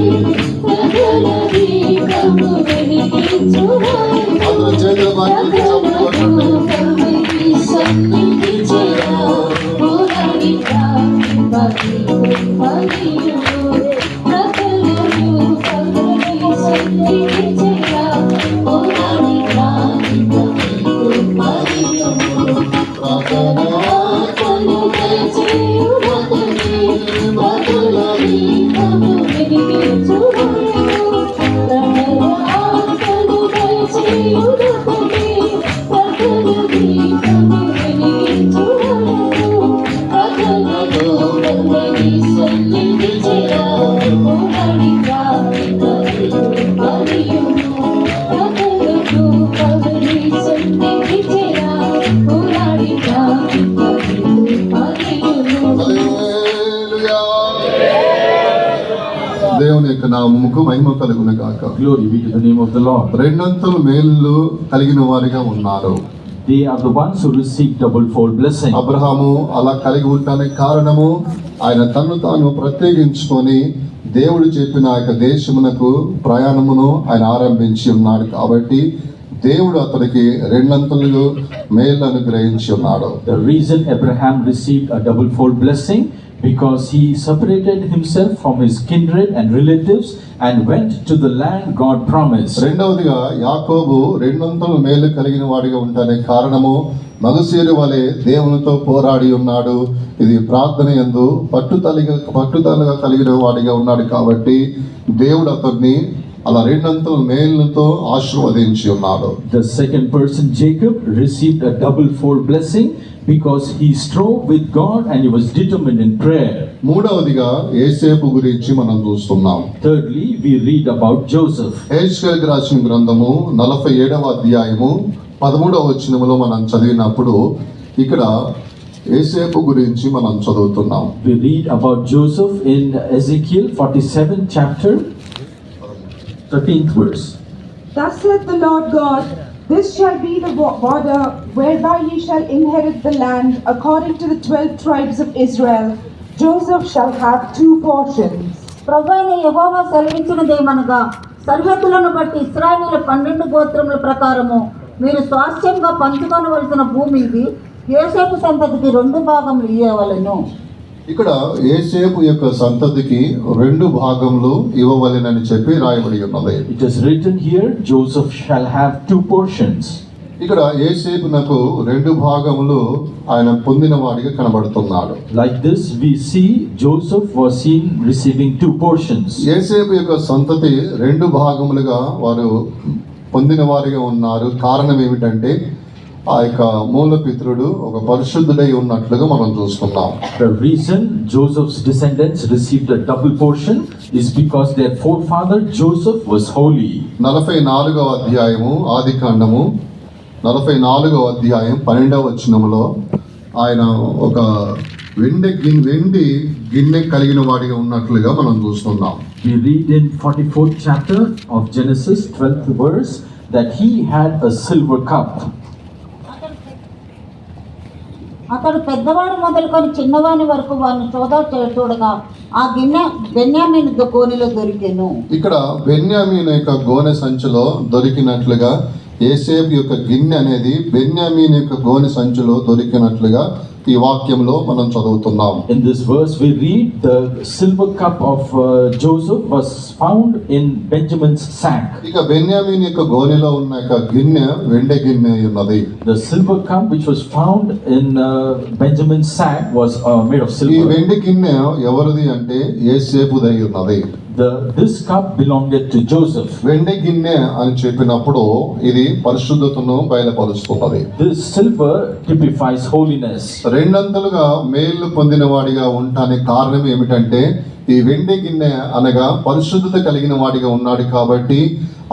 ప్రార్థన దీపము వెలిగించు నా యందు. అందరూ చేతులు పైకి చప్పట్లు దేవుని యొక్క నామముకు మహిమ కలుగును గాక. Glory be to the name of the Lord. రెండంతలు మేలు కలిగిన వారిగా ఉన్నారు. They are the ones who receive double fold blessing. Abraham అలా కలిగి ఉండడానికి కారణము ఆయన తన్ను తాను ప్రత్యేకించుకొని దేవుడు చెప్పిన ఆ యొక్క దేశమునకు ప్రయాణమును ఆయన ఆరంభించి ఉన్నాడు కాబట్టి దేవుడు అతనికి రెండంతలు మేలు అనుగ్రహించి ఉన్నాడు. The reason Abraham received a double fold blessing because he separated himself from his kindred and relatives and went to the land God promised. రెండవదిగా యాకోబు రెండంతలు మేలు కలిగిన వాడిగా ఉండడానికి కారణము మగశీరు వలె దేవునితో పోరాడి ఉన్నాడు. ఇది ప్రార్థన యందు పట్టుదలగా కలిగిన వాడిగా ఉన్నాడు కాబట్టి దేవుడు అతన్ని అలా రెండంతలు మేలుతో ఆశీర్వదించి ఉన్నాడు. The second person, Jacob, received a double fold blessing because he strove with God and he was determined in prayer. మూడవదిగా యోసేపు గురించి మనం చూస్తున్నాం. Thirdly, we read about Joseph. హెజ్కేలుకు రాసిన గ్రంథము 47వ అధ్యాయము 13వ వచనములో మనం చదివినప్పుడు ఇక్కడ యోసేపు గురించి మనం చదువుతున్నాం. We read about Joseph in Ezekiel 47th chapter, 13th verse. Thus saith the Lord God, this shall be the border whereby ye shall inherit the land according to the 12 tribes of Israel. Joseph shall have 2 portions. ప్రభువైన యెహోవా సెలవిచ్చినదేమనగా, సరిహద్దులను బట్టి ఇశ్రాయేలీయుల 12 గోత్రముల ప్రకారము మీరు స్వాస్థ్యంగా పంచుకొనవలసిన భూమి ఇది. యోసేపు సంతతికి 2 భాగములు ఇయ్యవలెను. ఇక్కడ యోసేపు యొక్క సంతతికి 2 భాగములు ఇవ్వవలెనని చెప్పి రాయబడి ఉన్నది. It is written here, Joseph shall have 2 portions. ఇక్కడ యోసేపునకు 2 భాగములు ఆయన పొందిన వాడిగా కనబడుతున్నాడు. Like this, we see Joseph was seen receiving 2 portions. యోసేపు యొక్క సంతతి 2 భాగములుగా వారు పొందిన వారిగా ఉన్నారు. కారణం ఏమిటంటే ఆ యొక్క మూలపితరుడు ఒక పరిశుద్ధుడై ఉన్నట్లుగా మనం చూస్తున్నాం. The reason Joseph's descendants received a double portion is because their forefather Joseph was holy. 44వ అధ్యాయము ఆదికాండము 44వ అధ్యాయం 12వ వచనములో ఆయన ఒక వెండి గిన్నె కలిగిన వాడిగా ఉన్నట్లుగా మనం చూస్తున్నాం. We read in 44th chapter of Genesis 12th verse that he had a silver cup. అతడు పెద్దవాడు మొదలుకొని చిన్నవాని వరకు వారిని చూడగా ఆ గిన్నె బెన్యామీను గోనెలో దొరికెను. ఇక్కడ బెన్యామీను యొక్క గోనె సంచిలో దొరికినట్లుగా యోసేపు యొక్క గిన్నె అనేది బెన్యామీను యొక్క గోనె సంచిలో దొరికినట్లుగా ఈ వాక్యంలో మనం చదువుతున్నాం. In this verse we read the silver cup of Joseph was found in Benjamin's sack. ఇక బెన్యామీను యొక్క గోనెలో ఉన్న యొక్క గిన్నె వెండి గిన్నె ఉన్నది. The silver cup which was found in Benjamin's sack was made of ఈ silver. వెండి గిన్నె ఎవరిది అంటే యోసేపుదై ఉన్నది. This cup belonged to Joseph. వెండి గిన్నె అని చెప్పినప్పుడు ఇది పరిశుద్ధతను బయలుపరుస్తున్నది. This silver typifies holiness. రెండంతలుగా మేలు పొందిన వాడిగా ఉండటానికి కారణం ఏమిటంటే ఈ వెండి గిన్నె అనగా పరిశుద్ధత కలిగిన వాడిగా ఉన్నాడు కాబట్టి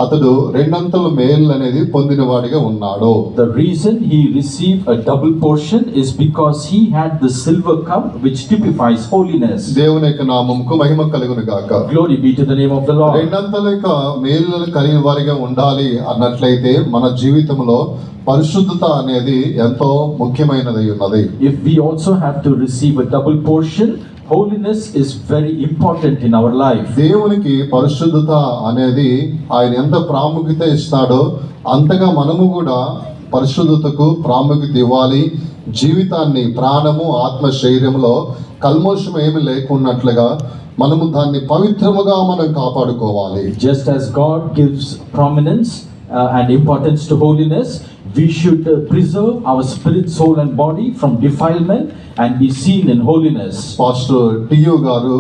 అతడు రెండంతలు మేలు అనేది పొందిన వాడిగా ఉన్నాడు. The reason he received a double portion is because he had the silver cup which typifies holiness. దేవుని యొక్క నామముకు మహిమ కలుగును గాక. Glory be to the name of the Lord. రెండంతలుక మేలు కలిగిన వారిగా ఉండాలి అన్నట్లయితే మన జీవితంలో పరిశుద్ధత అనేది ఎంతో ముఖ్యమైనది ఉన్నది. If we also have to receive a double portion, holiness is very important in our life. దేవునికి పరిశుద్ధత అనేది ఆయన ఎంత ప్రాముఖ్యత ఇస్తాడో అంతగా మనము కూడా పరిశుద్ధతకు ప్రాముఖ్యత ఇవ్వాలి. జీవితాన్ని ప్రాణము ఆత్మ శరీరంలో కల్మోషం ఏమి లేకున్నట్లుగా మనము దాన్ని పవిత్రముగా మనం కాపాడుకోవాలి. Just as God gives prominence and importance to holiness, we should preserve our spirit, soul and body from defilement and be seen in holiness. Pastor TU గారు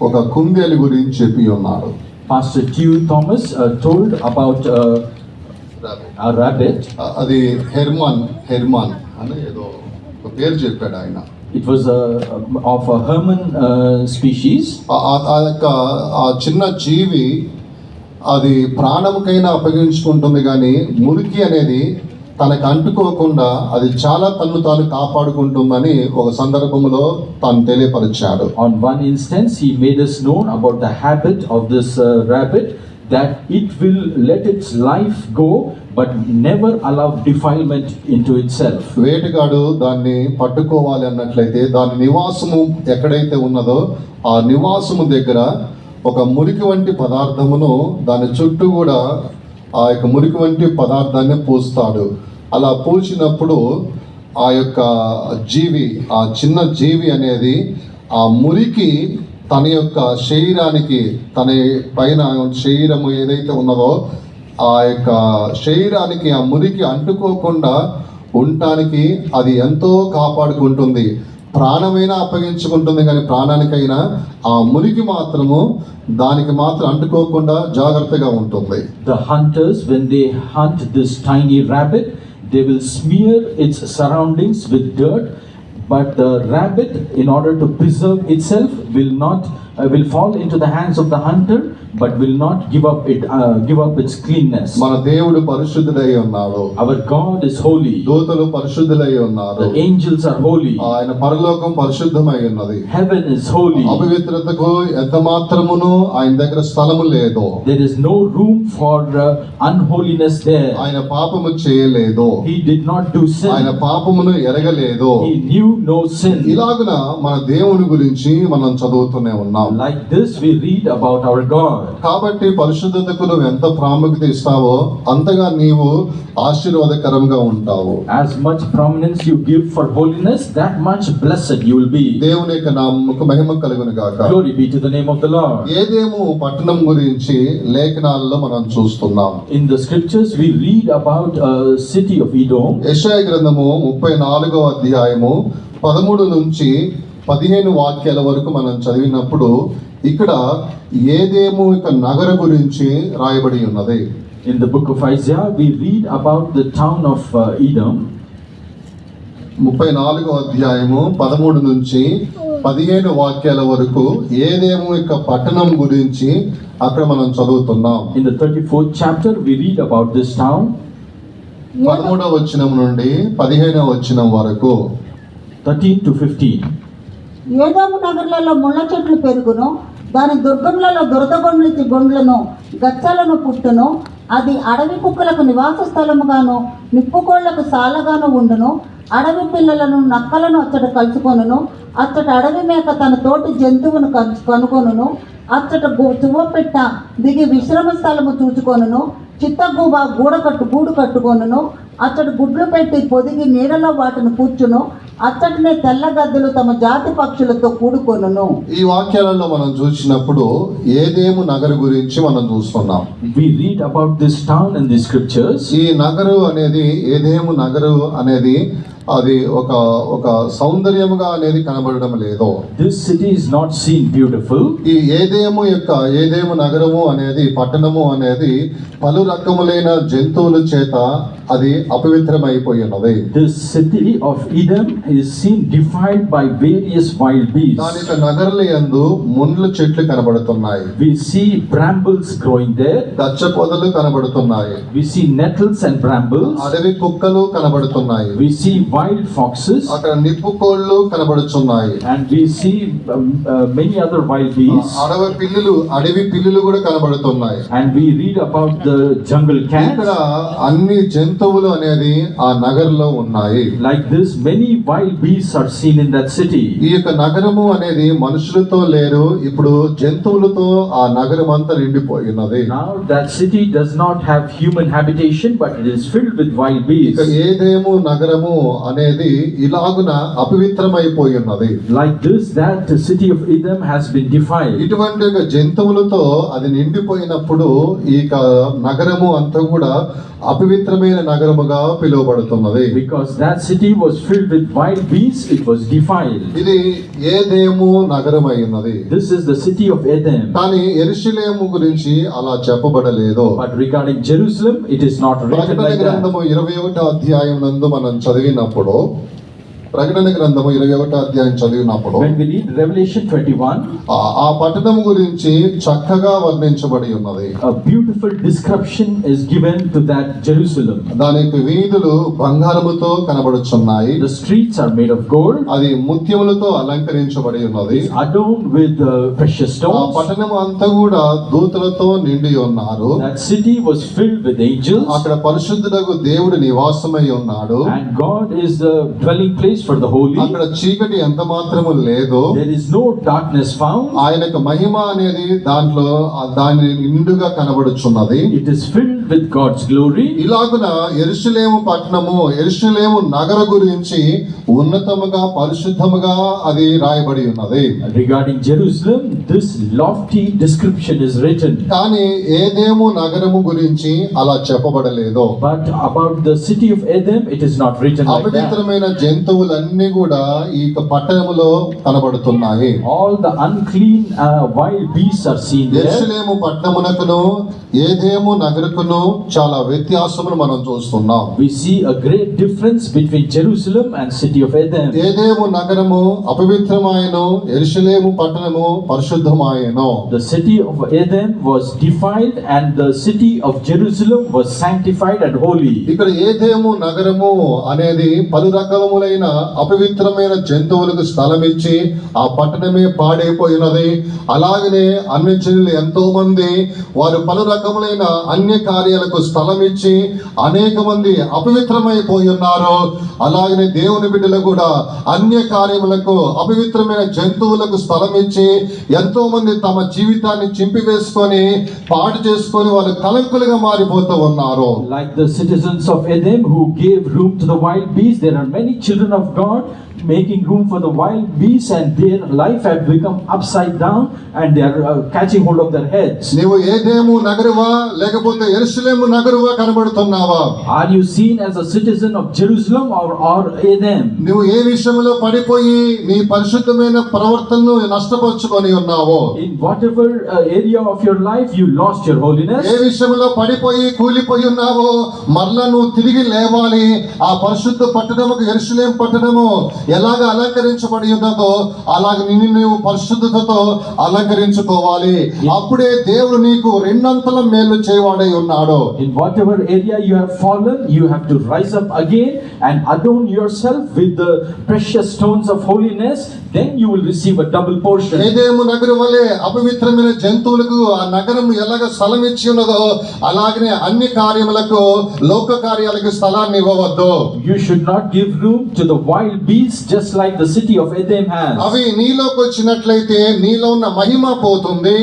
ఒక కుందేలు గురించి చెప్పి ఉన్నారు. Pastor T. Thomas told about a rabbit. అది హెర్మాన్ అని ఏదో ఒక పేరు చెప్పాడు ఆయన. It was of a Herman species. ఆ యొక్క ఆ చిన్న జీవి అది ప్రాణముకైనా అప్పగించుకుంటుంది కానీ మురికి అనేది తనకు అంటుకోకుండా అది చాలా తన్ను తాను కాపాడుకుంటుందని ఒక సందర్భంలో తాను తెలియపరిచాడు. On one instance, he made us known about the habit of this rabbit, that it will let its life go but never allow defilement into itself. వేటగాడు దాన్ని పట్టుకోవాలి అన్నట్లయితే దాని నివాసము ఎక్కడైతే ఉన్నదో ఆ నివాసము దగ్గర ఒక మురికి వంటి పదార్థమును దాని చుట్టూ కూడా ఆ యొక్క మురికి వంటి పదార్థాన్ని పూస్తాడు. అలా పూసినప్పుడు ఆ యొక్క జీవి, ఆ చిన్న జీవి అనేది ఆ మురికి తన యొక్క శరీరానికి, తన పైన శరీరము ఏదైతే ఉన్నదో ఆ యొక్క శరీరానికి ఆ మురికి అంటుకోకుండా ఉండటానికి అది ఎంతో కాపాడుకుంటుంది. ప్రాణమైనా అప్పగించుకుంటుంది కానీ ప్రాణానికైనా ఆ మురికి మాత్రము దానికి మాత్రం అంటుకోకుండా జాగ్రత్తగా ఉంటుంది. The hunters, when they hunt this tiny rabbit, they will smear its surroundings with dirt, but the rabbit, in order to preserve itself, will fall into the hands of the hunter, but will not give up its cleanness. మన దేవుడు పరిశుద్ధుడై ఉన్నాడు. Our God is holy. దూతలు పరిశుద్ధులై ఉన్నారు. The angels are holy. ఆయన పరలోకం పరిశుద్ధమై ఉన్నది. Heaven is holy. అపవిత్రతకు ఎంత మాత్రమును ఆయన దగ్గర స్థలము లేదు. There is no room for unholiness there. ఆయన పాపము చేయలేదు. He did not do ఆయన sin. పాపమును ఎరగలేదు. He knew no sin. ఇలాగున మన దేవుని గురించి మనం చదువుతూనే ఉన్నాం. Like this we read about our God. కాబట్టి పరిశుద్ధతకు నువ్వు ఎంత ప్రాముఖ్యత ఇస్తావో అంతగా నీవు ఆశీర్వాదకరంగా ఉంటావు. As much prominence you give for holiness, that much blessed you will be. దేవుని యొక్క నామముకు మహిమ కలుగును గాక. Glory be to the name of the Lord. ఏదేము పట్టణం గురించి లేఖనాల్లో మనం చూస్తున్నాం. In the scriptures we read about a city of Edom. యెషయా గ్రంథము 34వ అధ్యాయము 13 నుంచి 15 వాక్యాల వరకు మనం చదివినప్పుడు ఇక్కడ ఏదేము యొక్క నగర గురించి రాయబడి ఉన్నది. In the book of Isaiah, we read about the town of Edom. 34వ అధ్యాయము 13 నుంచి 15 వాక్యాల వరకు ఏదేమో యొక్క పట్టణం గురించి అక్కడ మనం చదువుతున్నాం. In the 34th chapter, we read about this town. 13వ వచనం నుండి 15వ వచనం వరకు 13 to 15. ఏదోము నగర్లలో ముళ్ళ చెట్లు పెరుగును, దాని దుర్గములలో దురదగొండ్లు గొండ్లను గచ్చలను పుట్టును. అది అడవి కుక్కలకు నివాస స్థలముగాను నిప్పుకోళ్లకు సాలగాను ఉండును. అడవి పిల్లలను నక్కలను అచ్చట కలుసుకొనును. అచ్చట అడవి మేక తన తోటి జంతువును కనుకొనును. అచ్చట చువ్వపెట్ట దిగి విశ్రమ స్థలము చూచుకొనును. చిత్తగూబ గూడు కట్టుకొనును. అచ్చట గుడ్లు పెట్టి పొదిగి నీడలో వాటిని కూర్చును. అచ్చటనే తెల్ల గద్దెలు తమ జాతి పక్షులతో కూడుకొనును. ఈ వాక్యాలలో మనం చూసినప్పుడు ఏదేము నగరు గురించి మనం చూస్తున్నాం. We read about this town in the scriptures. ఈ నగరు అనేది ఏదేము నగరు అనేది అది ఒక సౌందర్యముగా అనేది కనబడడం లేదు. This city is not seen beautiful. ఈ ఏదేము నగరము అనేది పట్టణము అనేది పలు రకములైన జంతువుల చేత అది అపవిత్రమైపోయినది. This city of Edom is seen defiled by various wild beasts. దాని యొక్క నగరుల యందు ముండ్ల చెట్లు కనబడుతున్నాయి. We see brambles growing there. గచ్చ పొదలు కనబడుతున్నాయి. We see nettles and brambles. అడవి కుక్కలు కనబడుతున్నాయి. We see wild foxes. అక్కడ నిప్పుకోళ్ళు కనబడుచున్నాయి. And we see many other wild beasts. అడవి పిల్లులు కూడా కనబడుతున్నాయి. And we read about the jungle ఇక్కడ cats. అన్ని జంతువులు అనేది ఆ నగరంలో ఉన్నాయి. Like this, many wild beasts are seen in that city. ఈ యొక్క నగరము అనేది మనుషులతో లేరు, ఇప్పుడు జంతువులతో ఆ నగరం అంతా నిండిపోయినది. Now that city does not have human habitation, but it is filled with wild ఇక beasts. ఏదేము నగరము అనేది ఇలాగున అపవిత్రమైపోయి ఉన్నది. Like this, that city of Edom has been defiled. ఇటువంటి ఒక జంతువులతో అది నిండిపోయినప్పుడు ఈ నగరము అంతా కూడా అపవిత్రమైన నగరముగా పిలువబడుతున్నది. Because that city was filled with wild beasts, it was defiled. ఇది ఏదేము నగరమై ఉన్నది. This is the city of Edom. కానీ యెరూషలేము గురించి అలా చెప్పబడలేదు. But regarding Jerusalem, it is not written ప్రకటన like that. గ్రంథము 21వ అధ్యాయం నందు మనం చదివినప్పుడు ప్రకటన గ్రంథము 21వ అధ్యాయం చదివినప్పుడు When we read Revelation 21, ఆ పట్టణం గురించి చక్కగా వర్ణించబడి ఉన్నది. a beautiful description is given to that Jerusalem. దాని యొక్క వీధులు బంగారముతో కనబడుచున్నాయి. The streets are made of gold, అది ముత్యములతో అలంకరించబడి ఉన్నది. adorned with precious ఆ stones. పట్టణం అంతా కూడా దూతలతో నిండి ఉన్నారు. That city was filled with angels, అక్కడ పరిశుద్ధుడగు దేవుడు నివాసమై ఉన్నాడు. and God is the dwelling place for the holy. అక్కడ చీకటి ఎంత మాత్రము లేదు. There is no darkness found. ఆయన యొక్క మహిమ అనేది దాంట్లో దాని నిండుగా కనబడుచున్నది. It is filled with God's glory. ఇలాగున యెరూషలేము పట్టణము యెరూషలేము నగర గురించి ఉన్నతముగా పరిశుద్ధముగా అది రాయబడి ఉన్నది. Regarding Jerusalem, this lofty description is written. కానీ ఏదేము నగరము గురించి అలా చెప్పబడలేదు. But about the city of Edom, it is not written like that. అపవిత్రమైన జంతువులన్నీ కూడా ఈ పట్టణములో కనబడుతున్నాయి. All the unclean wild beasts are seen there. యెరూషలేము పట్టణమునకును ఏదేము నగరకును చాలా వ్యత్యాసములు మనం చూస్తున్నాం. We see a great difference between Jerusalem and city of Edom. ఏదేము నగరము అపవిత్రమాయను, యెరూషలేము పట్టణము పరిశుద్ధమాయను. The city of Edom was defiled and the city of Jerusalem was sanctified and holy. ఇక్కడ ఏదేము నగరము అనేది పలు రకములైన అపవిత్రమైన జంతువులకు స్థలం ఇచ్చి ఆ పట్టణమే పాడైపోయినది. అలాగనే అన్ని జనులు ఎంతో మంది వారు పలు రకములైన అన్య కార్యాలకు స్థలం ఇచ్చి అనేక మంది అపవిత్రమైపోయి ఉన్నారు. అలాగనే దేవుని బిడ్డలు కూడా అన్య కార్యములకు అపవిత్రమైన జంతువులకు స్థలం ఇచ్చి ఎంతో మంది తమ జీవితాన్ని చింపివేసుకొని పాడు చేసుకొని వాళ్ళు కలంకులుగా మారిపోతూ ఉన్నారు. Like the citizens of Edom who gave room to the wild beasts, there are many children of God making room for the wild beasts, and their life have become upside down, and they are catching hold of their heads. నీవు ఏదేము నగరువా లేకపోతే యెరూషలేము నగరువా కనబడుతున్నావా? Are you seen as a citizen of Jerusalem or Edom? నువ్వు ఏ విషయంలో పడిపోయి నీ పరిశుద్ధమైన ప్రవర్తనను నష్టపరుచుకొని ఉన్నావో, In whatever area of your life you lost your holiness, ఏ విషయంలో పడిపోయి కూలిపోయి ఉన్నావో, మరలా నువ్వు తిరిగి లేవాలి. ఆ పరిశుద్ధ పట్టణముకు యెరూషలేం పట్టణము ఎలాగ అలంకరించబడి ఉన్నదో అలాగ నిన్ను నువ్వు పరిశుద్ధతతో అలంకరించుకోవాలి. అప్పుడే దేవుడు నీకు రెండంతల మేలు చేయవాడై ఉన్నాడు. in whatever area you have fallen, you have to rise up again and adorn yourself with the precious stones of holiness. Then you will receive a double portion. ఏదేము నగరం వలె అపవిత్రమైన జంతువులకు ఆ నగరం ఎలాగ స్థలం ఇచ్చి ఉన్నదో అలాగనే అన్ని కార్యములకు లోక కార్యాలకు స్థలాన్ని ఇవ్వవద్దు. You should not give room to the wild beasts, just like the city of Edom has. అవి నీలోకి వచ్చినట్లయితే నీలో ఉన్న మహిమ పోతుంది,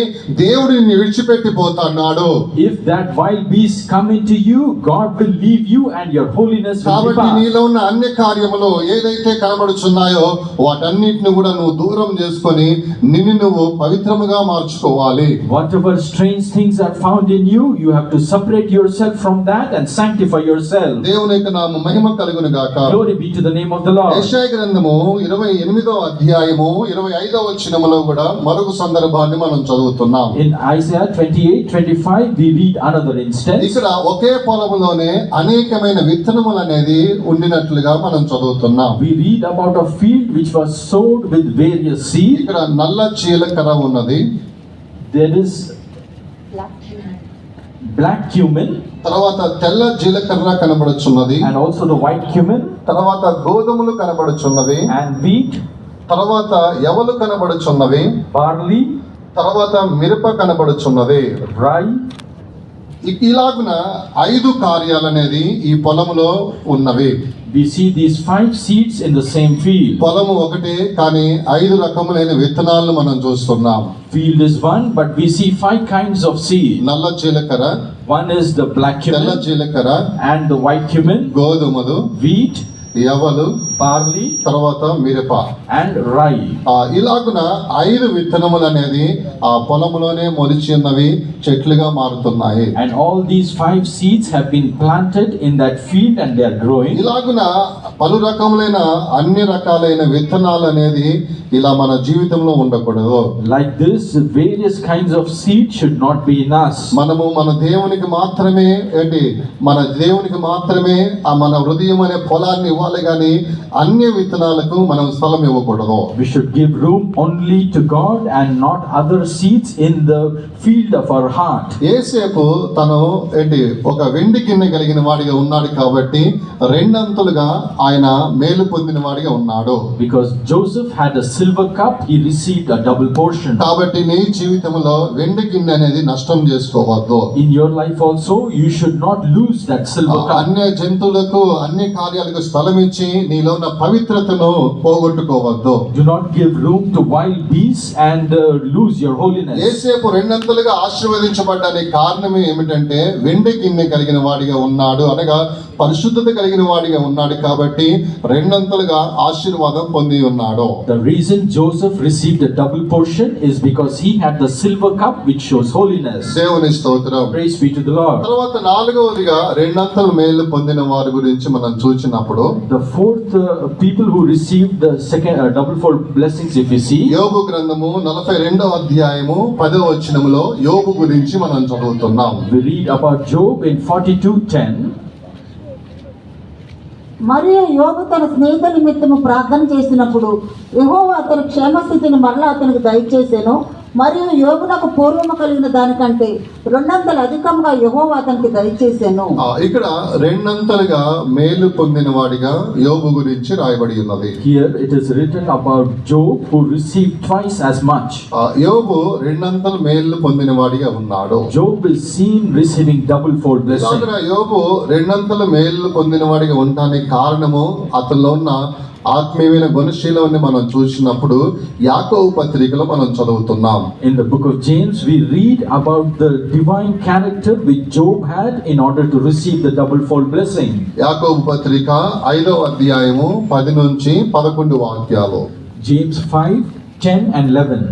దేవుడు నిన్ను విడిచిపెట్టి పోతున్నాడు. If that wild beasts come into you, God will leave you and your holiness will కాబట్టి depart. నీలో ఉన్న అన్ని కార్యములు ఏదైతే కనబడుచున్నాయో వాటన్నిటిని కూడా నువ్వు దూరం చేసుకొని నిన్ను నువ్వు పవిత్రముగా మార్చుకోవాలి. Whatever strange things are found in you, you have to separate yourself from that and sanctify yourself. దేవుని యొక్క నామ మహిమ కలుగును గాక. Glory be to the name of the Lord. యెషయా గ్రంథము 28వ అధ్యాయము 25వ వచనములో కూడా మరొక సందర్భాన్ని మనం చదువుతున్నాం. In Isaiah 28:25, we read another instance. ఇక్కడ ఒకే పొలములోనే అనేకమైన విత్తనములు అనేది ఉండినట్లుగా మనం చదువుతున్నాం. We read about a field which was sowed with various seed. ఇక్కడ నల్ల జీలకర్ర ఉన్నది, There is black cumin తర్వాత తెల్ల జీలకర్ర కనబడుచున్నది, and also the white cumin, తర్వాత గోధుమలు కనబడుచున్నవి, and wheat, తర్వాత యవలు కనబడుచున్నవి, barley, తర్వాత మిరప కనబడుచున్నది. rye. ఇలాగున 5 కార్యాలు అనేది ఈ పొలములో ఉన్నవి. We see these 5 seeds in the same field. పొలము ఒకటే కానీ 5 రకములైన విత్తనాలను మనం చూస్తున్నాం. Field is one, but we see 5 kinds of seed. నల్ల జీలకర్ర, One is the black తెల్ల cumin జీలకర్ర, and the white cumin, గోధుమలు, wheat, యవలు, barley, తర్వాత మిరప. and rye. ఇలాగున 5 విత్తనములు అనేది ఆ పొలములోనే మొలిచి ఉన్నవి చెట్లుగా మారుతున్నాయి. And all these 5 seeds have been planted in that field and they are growing. ఇలాగున పలు రకములైన అన్ని రకాలైన విత్తనాలు అనేది ఇలా మన జీవితంలో ఉండకూడదు. Like this, various kinds of seed should not be in us. మనము మన దేవునికి మాత్రమే మన దేవునికి మాత్రమే ఆ మన హృదయం అనే పొలాన్ని ఇవ్వాలి కానీ అన్ని విత్తనాలకు మనం స్థలం ఇవ్వకూడదు. We should give room only to God and not other seeds in the field of our heart. యేసేపు తను ఒక వెండి గిన్నె కలిగిన వాడిగా ఉన్నాడు కాబట్టి రెండంతులుగా ఆయన మేలు పొందిన వాడిగా ఉన్నాడు. Because Joseph had a silver cup, he received a double portion. కాబట్టి నీ జీవితంలో వెండి గిన్నె అనేది నష్టం చేసుకోవద్దు. In your life also, you should not lose that silver cup. అన్య జంతువులకు అన్ని కార్యాలకు స్థలం ఇచ్చి నీలో ఉన్న పవిత్రతను పోగొట్టుకోవద్దు. Do not give room to wild beasts and lose your holiness. యేసేపు రెండంతలుగా ఆశీర్వదించబడ్డానికి కారణం ఏమిటంటే వెండి గిన్నె కలిగిన వాడిగా ఉన్నాడు, అనగా పరిశుద్ధత కలిగిన వాడిగా ఉన్నాడు కాబట్టి రెండంతలుగా ఆశీర్వాదం పొంది ఉన్నాడు. The reason Joseph received a double portion is because he had the silver cup which shows holiness. దేవుని స్తోత్రం. Praise be to the Lord. తర్వాత 4వదిగా రెండంతలు మేలు పొందిన వారి గురించి మనం చూసినప్పుడు The fourth people who received the second double-fold blessings, if you see, యోబు గ్రంథము 42వ అధ్యాయము 10వ వచనములో యోబు గురించి మనం చదువుతున్నాం. we read about Job in 42:10. మరియు యోబు తన స్నేహితుల నిమిత్తము ప్రార్థన చేసినప్పుడు యెహోవా అతని క్షేమస్థితిని మరలా అతనికి దయచేసెను. మరియు యోబునకు పూర్వము కలిగిన దానికంటే 200 అధికంగా యెహోవా అతనికి దయచేసెను. ఇక్కడ రెండంతలుగా మేలు పొందిన వాడిగా యోబు గురించి రాయబడి ఉన్నది. Here it is written about Job who received twice as much. యోబు రెండంతలు మేలు పొందిన వాడిగా ఉన్నాడు. Job is seen receiving double-fold blessing. యోబు రెండంతలు మేలు పొందిన వాడిగా ఉండడానికి కారణము అతనిలో ఉన్న ఆత్మీయమైన గుణశీలాన్ని మనం చూసినప్పుడు యాకోబు పత్రికలో మనం చదువుతున్నాం. In the book of James, we read about the divine character which Job had in order to receive the double-fold blessing. యాకోబు పత్రిక 5వ అధ్యాయము 10 నుంచి 11 వాక్యాలు. James 5, 10 and 11.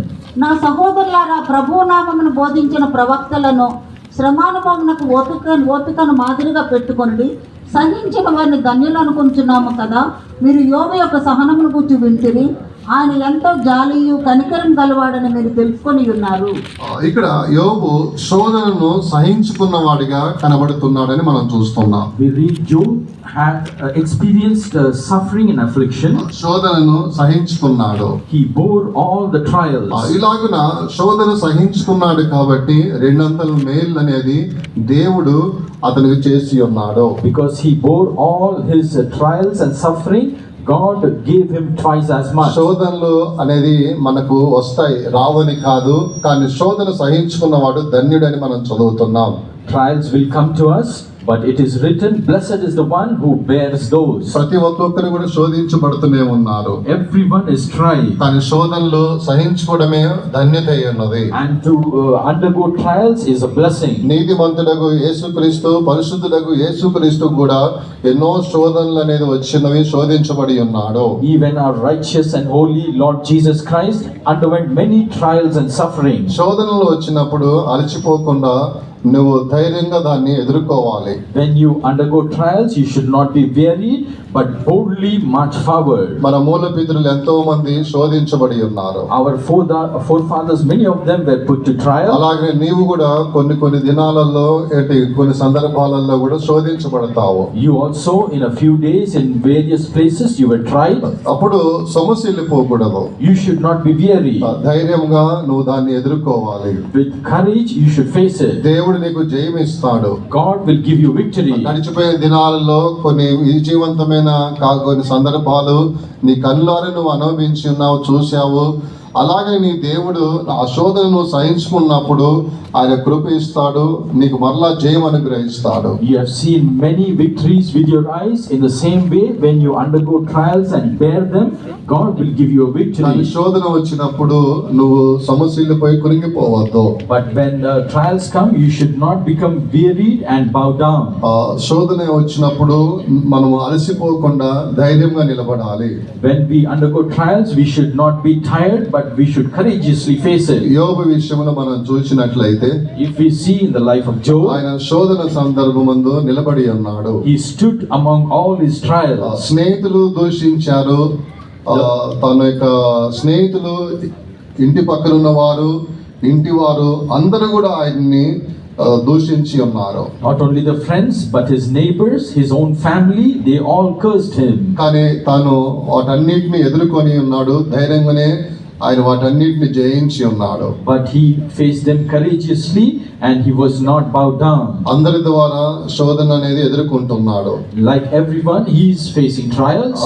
నా సహోదరులారా, ప్రభువు నామమును బోధించిన ప్రవక్తలను శ్రమానుభవమునకు ఓపికను మాదిరిగా పెట్టుకొనిడి, సహించిన వారిని ధన్యులు అనుకుంటున్నాము కదా. మీరు యోబు యొక్క సహనమును గురించి వింటిరి, ఆయన ఎంతో జాలియు కనికరం గలవాడని మీరు తెలుసుకొని ఉన్నారు. ఇక్కడ యోబు శోధనను సహించుకున్న వాడిగా కనబడుతున్నాడని మనం చూస్తున్నాం. We read Job had experienced suffering and affliction. శోధనను సహించుకున్నాడు. He bore all the trials. ఇలాగున శోధన సహించుకున్నాడు కాబట్టి రెండంతల మేలు అనేది దేవుడు అతనికి చేసి ఉన్నాడు. Because he bore all his trials and suffering, God gave him twice as much. శోధనలు అనేది మనకు వస్తాయి, రావని కాదు, కానీ శోధన సహించుకున్నవాడు ధన్యుడని మనం చదువుతున్నాం. Trials will come to us, but it is written, blessed is the one who bears those. ప్రతి ఒక్కొక్కరు కూడా శోధించబడుతూనే ఉన్నారు. Everyone is tried. కానీ శోధనలు సహించుకోవడమే ధన్యత అయి ఉన్నది. And to undergo trials is a blessing. నీతిమంతుడగు యేసుక్రీస్తు, పరిశుద్ధుడగు యేసుక్రీస్తు కూడా ఎన్నో శోధనలు అనేది వచ్చినవి, శోధించబడి ఉన్నాడు. Even our righteous and holy Lord Jesus Christ underwent many trials and suffering. శోధనలు వచ్చినప్పుడు అలసిపోకుండా నువ్వు ధైర్యంగా దాన్ని ఎదుర్కోవాలి. When you undergo trials, you should not be weary, but boldly march forward. మన మూల పితరులు ఎంతో మంది శోధించబడి ఉన్నారు. Our forefathers, many of them were put to trial. అలాగే నీవు కూడా కొన్ని దినాలలో కొన్ని సందర్భాలలో కూడా శోధించబడతావు. You also, in a few days, in various places, you were tried. అప్పుడు సొమ్మసిల్లిపోకూడదు. You should not be weary. ధైర్యంగా నువ్వు దాన్ని ఎదుర్కోవాలి. With courage, you should face it. దేవుడు నీకు జయం ఇస్తాడు. God will give you victory. గడిచిపోయిన దినాలలో కొన్ని విజయవంతమైన కొన్ని సందర్భాలు నీ కళ్ళారా నువ్వు అనుభవించి ఉన్నావు, చూసావు. అలాగే నీ దేవుడు ఆ శోధనను సహించుకున్నప్పుడు ఆయన కృప ఇస్తాడు, నీకు మరలా జయం అనుగ్రహిస్తాడు. You have seen many victories with your eyes. In the same way, when you undergo trials and bear them, God will give you a కానీ victory. శోధన వచ్చినప్పుడు నువ్వు సమస్యలపై కురింగిపోవద్దు. But when trials come, you should not become wearied and bow down. శోధన వచ్చినప్పుడు మనము అలసిపోకుండా ధైర్యంగా నిలబడాలి. When we undergo trials, we should not be tired, but we should courageously face it. యోబు విషయంలో మనం చూసినట్లయితే If we see in the life of Job, ఆయన శోధన సందర్భమందు నిలబడి ఉన్నాడు. he stood among all his trials. స్నేహితులు దూషించారు. తన యొక్క స్నేహితులు, ఇంటి పక్కన ఉన్నవారు, ఇంటి వారు అందరూ కూడా ఆయన్ని దూషించి ఉన్నారు. Not only the friends, but his neighbors, his own family, they all cursed him. కానీ తాను వాటన్నిటిని ఎదుర్కొని ఉన్నాడు. ధైర్యంగానే ఆయన వాటన్నిటిని జయించి ఉన్నాడు. But he faced them courageously and he was not bowed down. అందరి ద్వారా శోధన అనేది ఎదుర్కొంటున్నాడు. Like everyone, he is facing trials.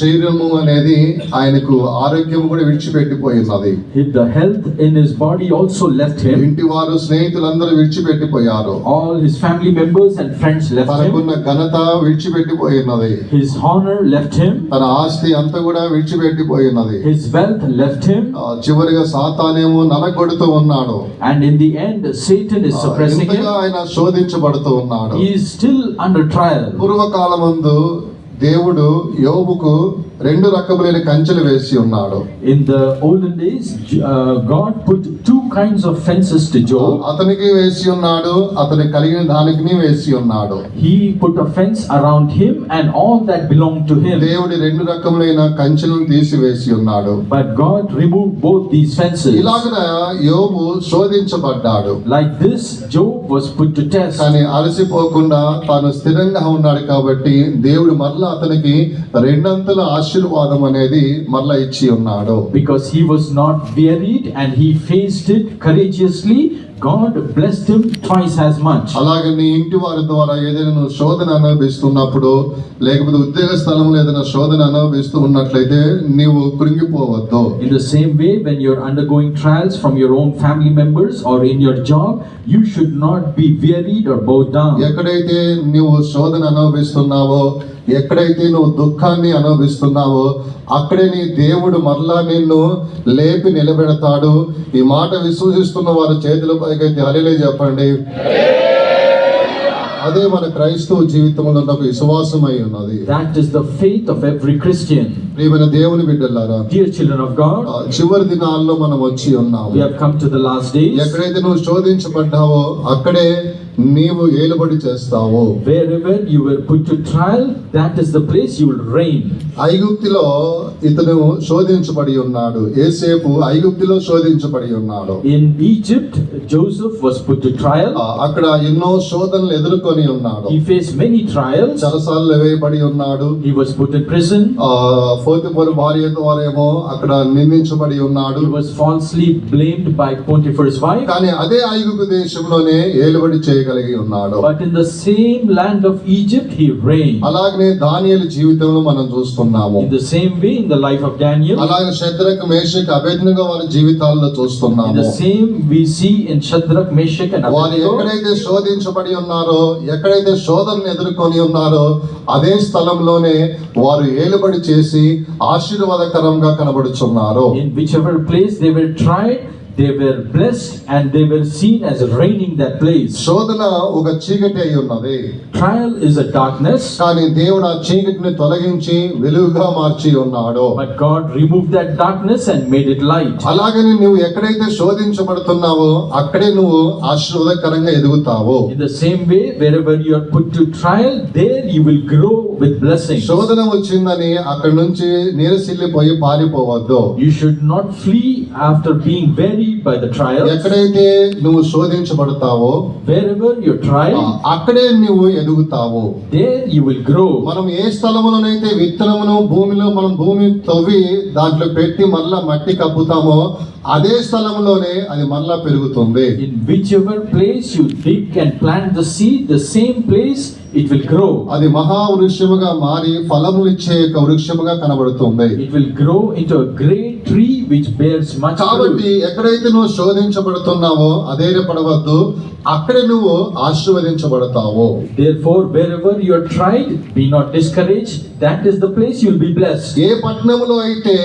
శరీరము అనేది ఆయనకు ఆరోగ్యం కూడా విడిచిపెట్టిపోయినది. The health in his body also left him. ఇంటి వారు, స్నేహితులందరూ విడిచిపెట్టిపోయారు. All his family members and friends left him. తనకున్న ఘనత విడిచిపెట్టిపోయినది. His honor left him. తన ఆస్తి అంతా కూడా విడిచిపెట్టిపోయినది. His wealth left him. చివరిగా సాతానేమో నలగొడుతూ ఉన్నాడు. And in the end, Satan is suppressing him. ఇంతగా ఆయన శోధించబడుతూ ఉన్నాడు. He is still under trial. పూర్వకాలమందు దేవుడు యోబుకు రెండు రకములైన కంచెలు వేసి ఉన్నాడు. In the olden days, God put two kinds of fences to Job. అతనికి వేసి ఉన్నాడు, అతని కలిగిన దానికి వేసి ఉన్నాడు. He put a fence around him and all that belonged to him. దేవుడి రెండు రకములైన కంచెలను తీసివేసి ఉన్నాడు. But God removed both these fences. ఇలాగన యోబు శోధించబడ్డాడు. Like this, Job was put to test. కానీ అలసిపోకుండా తాను స్థిరంగా ఉన్నాడు కాబట్టి దేవుడు మరలా అతనికి రెండంతల ఆశీర్వాదం అనేది మరలా ఇచ్చి ఉన్నాడు. Because he was not wearied and he faced it courageously, God blessed him twice as much. అలాగే నీ ఇంటి వారి ద్వారా ఏదైనా నువ్వు శోధన అనుభవిస్తున్నప్పుడు, లేకపోతే ఉద్యోగ స్థలంలో ఏదైనా శోధన అనుభవిస్తూ ఉన్నట్లయితే నీవు కృంగిపోవద్దు. In the same way, when you're undergoing trials from your own family members or in your job, you should not be wearied or bowed down. ఎక్కడైతే నీవు శోధన అనుభవిస్తున్నావో, ఎక్కడైతే నువ్వు దుఃఖాన్ని అనుభవిస్తున్నావో అక్కడే నీ దేవుడు మరలా నిన్ను లేపి నిలబెడతాడు. ఈ మాట విశ్వసిస్తున్న వారి చేతుల పైకైతే హల్లెలూయా చెప్పండి. అదే మన క్రైస్తవ జీవితంలో ఉన్న ఒక విశ్వాసం అయి ఉన్నది. That is the faith of every Christian. ప్రియమైన దేవుని బిడ్డలారా, Dear children of God, చివరి దినాల్లో మనం వచ్చి ఉన్నాము. we have come to the last days. ఎక్కడైతే నువ్వు శోధించబడ్డావో అక్కడే నీవు ఏలుబడి చేస్తావు. Wherever you were put to trial, that is the place you will reign. ఐగుప్తులో ఇతను శోధించబడి ఉన్నాడు. యోసేపు ఐగుప్తులో శోధించబడి ఉన్నాడు. In Egypt, Joseph was put to trial. అక్కడ ఎన్నో శోధనలు ఎదుర్కొని ఉన్నాడు. He faced many trials. చెరసాలలో వేయబడి ఉన్నాడు. He was put in prison. Potiphar భార్య ద్వారేమో అక్కడ నిందించబడి ఉన్నాడు. He was falsely blamed by Potiphar's wife. కానీ అదే ఐగుప్తు దేశంలోనే ఏలుబడి చేయగలిగి ఉన్నాడు. But in the same land of Egypt, he reigned. అలాగనే దానియేలు జీవితంలో మనం చూస్తున్నాము. In the same way, in the life of Daniel, అలాగే షద్రకు మేషకు అబేద్నెగో వారి జీవితాల్లో in చూస్తున్నాము. the same we see in Shadrach, Meshach and వారు Abednego. ఎక్కడైతే శోధించబడి ఉన్నారో, ఎక్కడైతే శోధనను ఎదుర్కొని ఉన్నారో అదే స్థలంలోనే వారు ఏలుబడి చేసి ఆశీర్వాదకరంగా కనబడుచున్నారు. In whichever place they were tried, they were blessed and they were seen as reigning that place. శోధన ఒక చీకటి అయి ఉన్నది. Trial is a darkness, కానీ దేవుడు ఆ చీకటిని తొలగించి వెలుగుగా మార్చి ఉన్నాడు. but God removed that darkness and made it light. అలాగని నువ్వు ఎక్కడైతే శోధించబడుతున్నావో అక్కడే నువ్వు ఆశీర్వాదకరంగా ఎదుగుతావు. In the same way, wherever you are put to trial, there you will grow with blessings. శోధన వచ్చిందని అక్కడి నుంచి నీరసిల్లిపోయి పారిపోవద్దు. You should not flee after being wearied by the trials. ఎక్కడైతే నువ్వు శోధించబడతావో Wherever you're tried, అక్కడే నువ్వు ఎదుగుతావు. there you will grow. మనం ఏ స్థలములోనైతే విత్తనమును భూమిలో మనం భూమి తవ్వి దాంట్లో పెట్టి మళ్ళా మట్టి కప్పుతామో అదే స్థలంలోనే అది మళ్ళా పెరుగుతుంది. In whichever place you dig and plant the seed, the same place it will grow. అది మహావృక్షముగా మారి ఫలములిచ్చే ఒక వృక్షముగా కనబడుతుంది. It will grow into a great tree which bears much కాబట్టి fruit. ఎక్కడైతే నువ్వు శోధించబడుతున్నావో అధైర్యపడవద్దు, అక్కడే నువ్వు ఆశీర్వదించబడతావు. Therefore, wherever you are tried, be not discouraged. That is the place you will be blessed. ఏ పట్టణంలో అయితే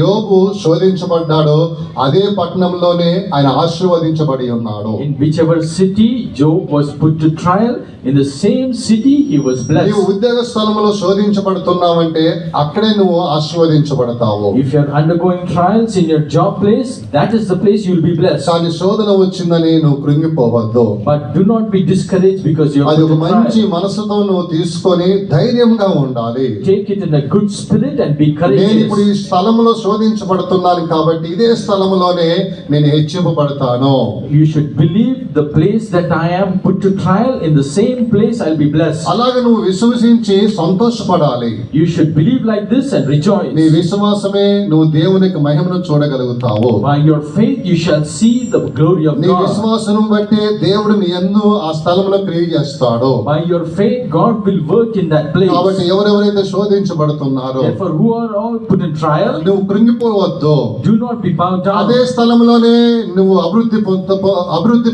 యోబు శోధించబడ్డాడో అదే పట్టణంలోనే ఆయన ఆశీర్వదించబడి ఉన్నాడు. In whichever city Job was put to trial, in the same city he was నీవు blessed. ఉద్యోగ స్థలంలో శోధించబడుతున్నావంటే అక్కడే నువ్వు ఆశీర్వదించబడతావు. If you are undergoing trials in your job place, that is the place you will be blessed. కానీ శోధన వచ్చిందని నువ్వు కృంగిపోవద్దు. But do not be discouraged because you are అది put ఒక to మంచి trial. మనసుతో నువ్వు తీసుకొని ధైర్యంగా ఉండాలి. Take it in a good spirit and be నేను ఇప్పుడు courageous. ఈ స్థలంలో శోధించబడుతున్నాను కాబట్టి ఇదే స్థలంలోనే నేను హెచ్చింపబడతాను. You should believe the place that I am put to trial, in the same place I'll be blessed. అలాగే నువ్వు విశ్వసించి సంతోషపడాలి. You should believe like this and rejoice. నీ విశ్వాసమే నువ్వు దేవునికి మహిమను చూడగలుగుతావు. By your faith you shall see the glory of నీ God. విశ్వాసం బట్టి దేవుడు నీ యందు ఆ స్థలంలో క్రియ చేస్తాడు. By your faith God will work in that place. కాబట్టి ఎవరెవరైతే శోధించబడుతున్నారో Therefore, who are all put in trial, నువ్వు కృంగిపోవద్దు. do not be bowed down. అదే స్థలంలోనే నువ్వు అభివృద్ధి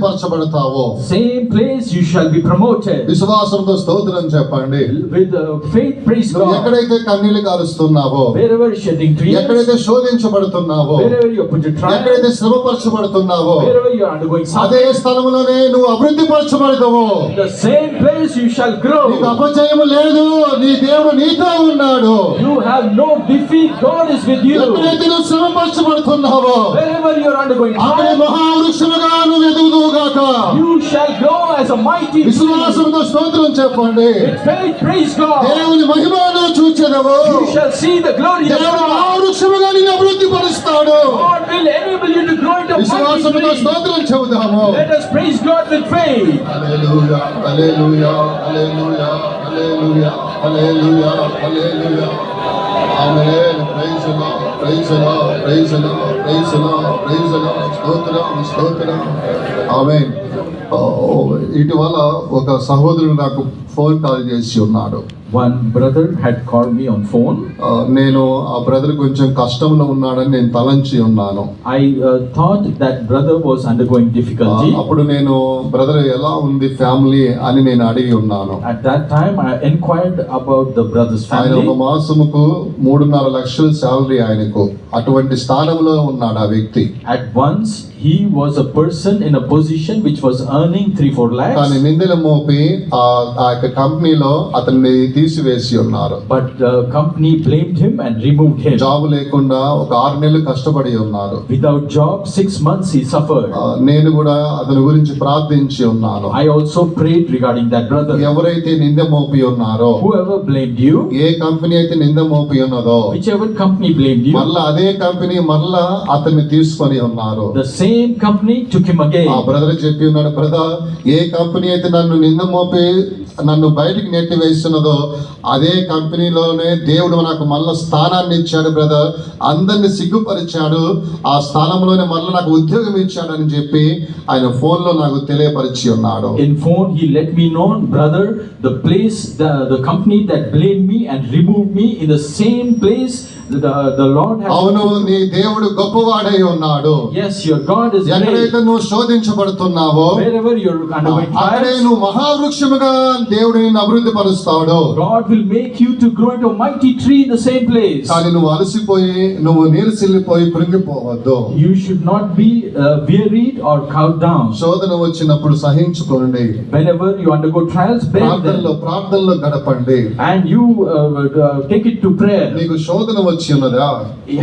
పరచబడతావు. Same place you shall be promoted. విశ్వాసంతో స్తోత్రం చెప్పండి. With faith, praise నువ్వు God. ఎక్కడైతే కన్నీళ్లు కారుస్తున్నావో, Wherever you're shedding tears, ఎక్కడైతే శోధించబడుతున్నావో, wherever you're put to trial, ఎక్కడైతే శ్రమపరచబడుతున్నావో wherever you're undergoing అదే suffering, స్థలంలోనే నువ్వు అభివృద్ధి పరచబడతావు. in the same place you shall grow. నీకు అపజయము లేదు, నీ దేవుడు నీతో ఉన్నాడు. You have no defeat, God is with you. ఎక్కడైతే నువ్వు శ్రమపరచబడుతున్నావో Wherever you're undergoing అక్కడే trial, మహావృక్షముగా నువ్వు ఎదుగుదువుగాక. you shall grow as a mighty tree. విశ్వాసంతో స్తోత్రం చెప్పండి. With faith, praise God. దేవుని మహిమను చూచెదవు. You shall see the glory of దేవుడు God. మహావృక్షముగా నిన్ను అభివృద్ధి పరుస్తాడు. God will enable you to grow into a mighty విశ్వాసంతో tree. స్తోత్రం చెబుదాము. Let us praise God with faith. హల్లెలూయా, హల్లెలూయా, హల్లెలూయా, హల్లెలూయా, హల్లెలూయా, హల్లెలూయా. ఆమేన్. Praise the Lord, praise the Lord, praise the Lord, praise the Lord, praise the Lord. స్తోత్రం, స్తోత్రం. ఆమేన్. ఇటీవల ఒక సహోదరుడు నాకు ఫోన్ కాల్ చేసి ఉన్నాడు. One brother had called me on phone. నేను ఆ బ్రదర్ కొంచెం కష్టంలో ఉన్నాడని నేను తలంచి ఉన్నాను. I thought that brother was undergoing difficulty. అప్పుడు నేను బ్రదర్ ఎలా ఉంది ఫ్యామిలీ అని నేను అడిగి ఉన్నాను. At that time, I inquired about the brother's ఆయన ఒక family. మాసముకు 3.5 లక్షల శాలరీ ఆయనకు. అటువంటి స్థానంలో ఉన్నాడు ఆ వ్యక్తి. At once, he was a person in a position which was earning 3-4 కానీ lakhs. నిందలు మోపి ఆ యొక్క కంపెనీలో అతన్ని తీసివేసి ఉన్నారు. But the company blamed him and removed him. Job లేకుండా ఒక 6 నెలలు కష్టపడి ఉన్నారు. Without job, 6 months he suffered. నేను కూడా అతని గురించి ప్రార్థించి ఉన్నాను. I also prayed regarding that brother. ఎవరైతే నింద మోపి ఉన్నారో, Whoever blamed you, A company అయితే నింద మోపి ఉన్నదో, whichever company blamed you, మళ్ళా అదే కంపెనీ మళ్ళా అతన్ని తీసుకొని ఉన్నారు. the same company took him ఆ again. బ్రదర్ చెప్పి ఉన్నాడు, బ్రదర్ ఏ కంపెనీ అయితే నన్ను నింద మోపి నన్ను బయటికి నెట్టి వేస్తున్నదో అదే కంపెనీలోనే దేవుడు నాకు మళ్ళా స్థానాన్ని ఇచ్చాడు బ్రదర్. అందరిని సిగ్గుపరిచాడు, ఆ స్థానంలోనే మళ్ళీ నాకు ఉద్యోగం ఇచ్చాడని చెప్పి ఆయన ఫోన్లో నాకు తెలియపరిచి ఉన్నాడు. In phone, he let me know, brother, the place, the company that blamed me and removed me, in the same place, the Lord has. అవును, నీ దేవుడు గొప్పవాడై ఉన్నాడు. Yes, your God is ఎక్కడైతే great. నువ్వు శోధించబడుతున్నావో Wherever you're undergoing అక్కడే trials, నువ్వు మహావృక్షముగా దేవుడు నిన్ను అభివృద్ధి పరుస్తాడు. God will make you to grow into a mighty tree in the same place. కానీ నువ్వు అలసిపోయి నువ్వు నీరసిల్లిపోయి కృంగిపోవద్దు. You should not be wearied or cowed down. శోధన వచ్చినప్పుడు సహించుకోండి. Whenever you undergo trials, bear ప్రార్థనలో గడపండి. them. And you take it to prayer. నీకు శోధన వచ్చి ఉన్నదా?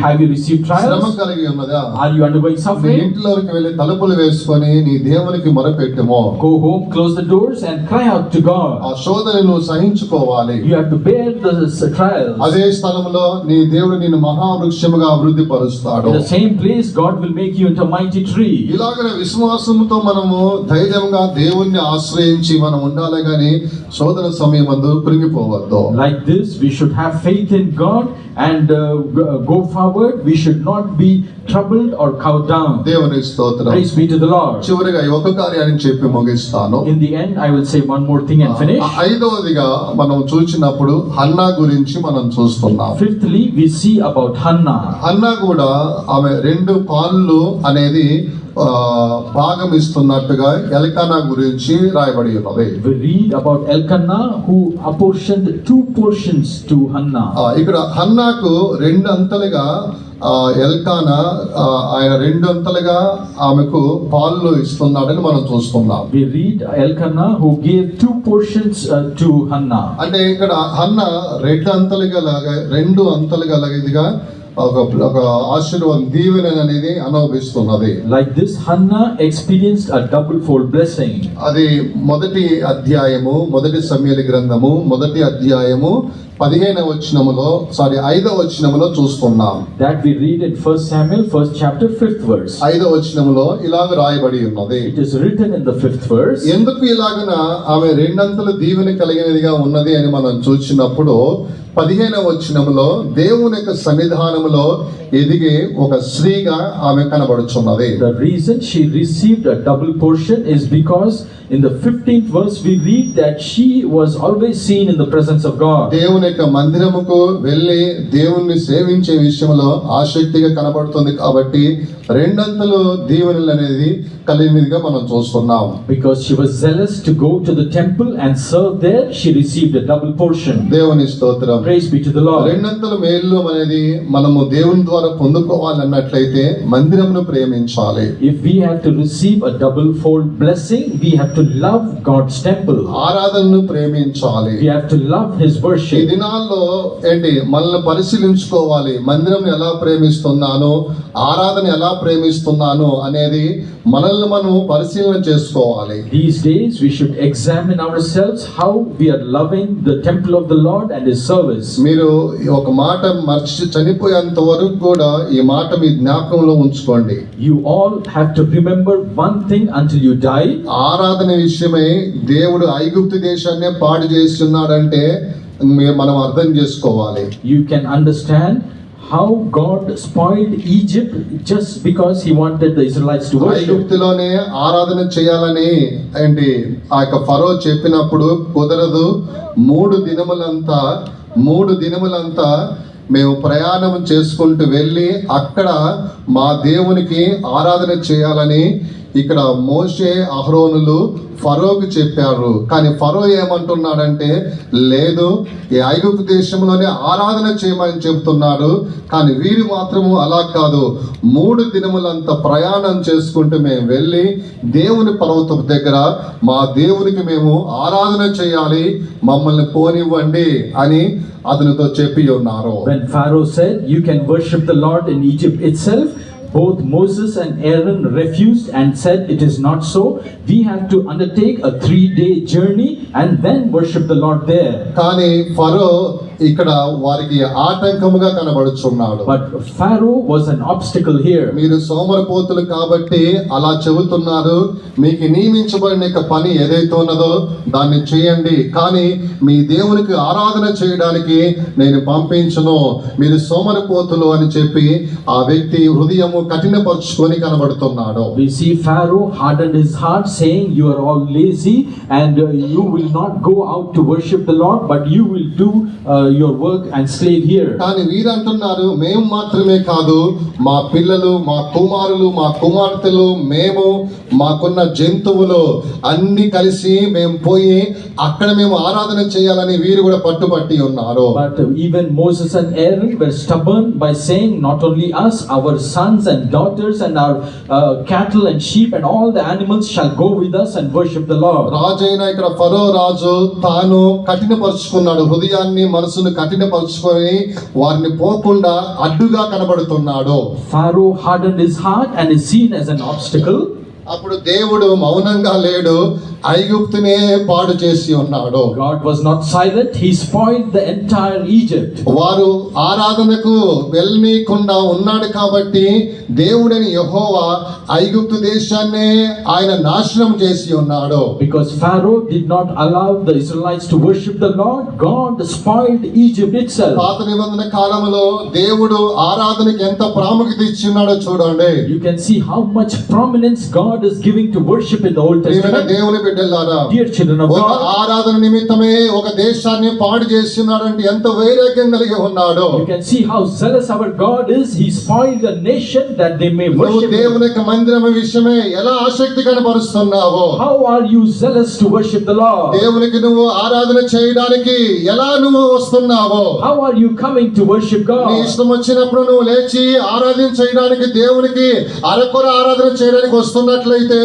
Have you received శ్రమ trials? కలిగి ఉన్నదా? Are you undergoing నీ suffering? ఇంట్లోకి వెళ్ళి తలుపులు వేసుకొని నీ దేవునికి మొరపెట్టుమో. Go home, close the doors and cry out to God. ఆ శోధన నువ్వు సహించుకోవాలి. You have to bear the trials. అదే స్థలంలో నీ దేవుడు నిన్ను మహావృక్షముగా అభివృద్ధి పరుస్తాడు. In the same place, God will make you into a mighty tree. ఇలాగనే విశ్వాసంతో మనము ధైర్యంగా దేవుణ్ణి ఆశ్రయించి మనం ఉండాలి, కానీ శోధన సమయమందు కృంగిపోవద్దు. Like this, we should have faith in God and go forward. We should not be troubled or cowed down. దేవుని స్తోత్రం. Praise be to the Lord. చివరిగా ఈ ఒక కార్యాన్ని చెప్పి ముగిస్తాను. In the end, I will say one more thing and finish. ఐదవదిగా మనం చూసినప్పుడు హన్నా గురించి మనం చూస్తున్నాం. Fifthly, we see about Hannah. Hannah కూడా ఆమె 2 పాళ్ళు అనేది భాగం ఇస్తున్నట్టుగా ఎల్కానా గురించి రాయబడి ఉన్నది. We read about Elkanah who apportioned 2 portions to Hannah. ఇక్కడ హన్నాకు 2 అంతలుగా ఎల్కానా ఆయన 2 అంతలుగా ఆమెకు పాలు ఇస్తున్నాడని మనం చూస్తున్నాం. We read Elkanah who gave 2 portions to Hannah. అంటే ఇక్కడ హన్నా 2 అంతలుగా ఇదిగా ఒక ఆశీర్వాదం దీవెన అనేది అనుభవిస్తున్నది. Like this, Hannah experienced a double-fold blessing. అది మొదటి సమూయేలు గ్రంథము 1వ అధ్యాయము 5వ వచనములో చూస్తున్నాం. That we read in 1 Samuel 1st chapter 5th verse. 5వ వచనములో ఇలాగ రాయబడి ఉన్నది. It is written in the 5th verse. ఎందుకు ఇలాగన ఆమె 2 అంతల దీవెన కలిగినదిగా ఉన్నది అని మనం చూసినప్పుడు 15వ వచనములో దేవుని యొక్క సన్నిధానములో ఎదిగే ఒక స్త్రీగా ఆమె కనబడుచున్నది. The reason she received a double portion is because in the 15th verse we read that she was always seen in the presence of God. దేవుని యొక్క మందిరముకు వెళ్ళి దేవుణ్ణి సేవించే విషయంలో ఆసక్తిగా కనబడుతుంది కాబట్టి 2 అంతలు దీవెనలు అనేది కలిగినదిగా మనం చూస్తున్నాం. Because she was zealous to go to the temple and serve there, she received a double portion. దేవుని స్తోత్రం. Praise be to the Lord. 2 అంతల మేలు అనేది మనము దేవుని ద్వారా పొందుకోవాలన్నట్లయితే మందిరమును ప్రేమించాలి. If we have to receive a double-fold blessing, we have to love God's temple. ఆరాధనను ప్రేమించాలి. We have to love His ఈ worship. దినాల్లో మనల్ని పరిశీలించుకోవాలి. మందిరం ఎలా ప్రేమిస్తున్నాను, ఆరాధన ఎలా ప్రేమిస్తున్నాను అనేది మనల్ని మనం పరిశీలన చేసుకోవాలి. These days we should examine ourselves how we are loving the temple of the Lord and His service. మీరు ఒక మాట మర్చి చనిపోయేంత వరకు కూడా ఈ మాట మీ జ్ఞాపకంలో ఉంచుకోండి. You all have to remember one thing until you die. ఆరాధన విషయమై దేవుడు ఐగుప్తు దేశాన్నే పాడు చేస్తున్నాడంటే మనం అర్థం చేసుకోవాలి. You can understand how God spoiled Egypt just because he wanted the Israelites to worship. ఐగుప్తులోనే ఆరాధన చేయాలని ఏంటి ఆ యొక్క ఫరో చెప్పినప్పుడు కుదరదు. 3 దినములంతా మేము ప్రయాణం చేసుకుంటూ వెళ్ళి అక్కడ మా దేవునికి ఆరాధన చేయాలని ఇక్కడ మోషే అహరోనులు ఫరోకు చెప్పారు. కానీ ఫరో ఏమంటున్నాడంటే లేదు, ఈ ఐగుప్తు దేశంలోనే ఆరాధన చేయమని చెబుతున్నాడు. కానీ వీరు మాత్రము అలా కాదు, 3 దినములంత ప్రయాణం చేసుకుంటూ మేము వెళ్ళి దేవుని పర్వతం దగ్గర మా దేవునికి మేము ఆరాధన చేయాలి, మమ్మల్ని పోనివ్వండి అని అతనితో చెప్పి ఉన్నారు. When Pharaoh said, "You can worship the Lord in Egypt itself," both Moses and Aaron refused and said, "It is not so. We have to undertake a 3-day journey and then worship the Lord there." కానీ ఫరో ఇక్కడ వారికి ఆటంకముగా కనబడుచున్నాడు. But Pharaoh was an obstacle here. మీరు సోమరపోతులు కాబట్టి అలా చెబుతున్నారు. మీకు నియమించబడిన పని ఏదైతే ఉన్నదో దాన్ని చేయండి, కానీ మీ దేవునికి ఆరాధన చేయడానికి నేను పంపించను, మీరు సోమరపోతులు అని చెప్పి ఆ వ్యక్తి హృదయము కఠినపరుచుకొని కనబడుతున్నాడు. We see Pharaoh hardened his heart, saying, "You are all lazy and you will not go out to worship the Lord, but you will do your work and slave here." కానీ వీరంటున్నారు, మేము మాత్రమే కాదు, మా పిల్లలు, మా కుమారులు, మా కుమార్తెలు, మేము, మాకున్న జంతువులు అన్ని కలిసి మేము పోయి అక్కడ మేము ఆరాధన చేయాలని వీరు కూడా పట్టుబట్టి ఉన్నారు. But even Moses and Aaron were stubborn by saying, "Not only us, our sons and daughters and our cattle and sheep and all the animals shall go with us and worship the Lord." రాజైన ఇక్కడ ఫరో రాజు తాను కఠినపరుచుకున్నాడు, హృదయాన్ని మనసును కఠినపరుచుకొని వారిని పోకుండా అడ్డుగా కనబడుతున్నాడు. Pharaoh hardened his heart and is seen as an obstacle. అప్పుడు దేవుడు మౌనంగా లేడు, ఐగుప్తునే పాడు చేసి ఉన్నాడు. God was not silent. He spoiled the entire Egypt. వారు ఆరాధనకు వెళ్ళనీయకుండా ఉన్నాడు కాబట్టి దేవుడని యెహోవా ఐగుప్తు దేశాన్ని ఆయన నాశనం చేసి ఉన్నాడు. Because Pharaoh did not allow the Israelites to worship the Lord, God spoiled Egypt itself. పాత నిబంధన కాలంలో దేవుడు ఆరాధనకి ఎంత ప్రాముఖ్యత ఇచ్చినాడో చూడండి. You can see how much prominence God is giving to worship in the Old Testament. దేవుని బిడ్డలారా, Dear children of ఒక God, ఆరాధన నిమిత్తమే ఒక దేశాన్ని పాడు చేస్తున్నాడంటే ఎంత వైరాగ్యం కలిగి ఉన్నాడు. you can see how zealous our God is. He spoiled a nation that they may నువ్వు worship Him. దేవుని యొక్క మందిరం విషయమే ఎలా ఆసక్తి కనబరుస్తున్నావు? How are you zealous to worship the Lord? దేవునికి నువ్వు ఆరాధన చేయడానికి ఎలా నువ్వు వస్తున్నావు? How are you coming to worship నీ God? ఇష్టం వచ్చినప్పుడు నువ్వు లేచి ఆరాధన చేయడానికి, దేవునికి అరకొర ఆరాధన చేయడానికి వస్తున్నట్లయితే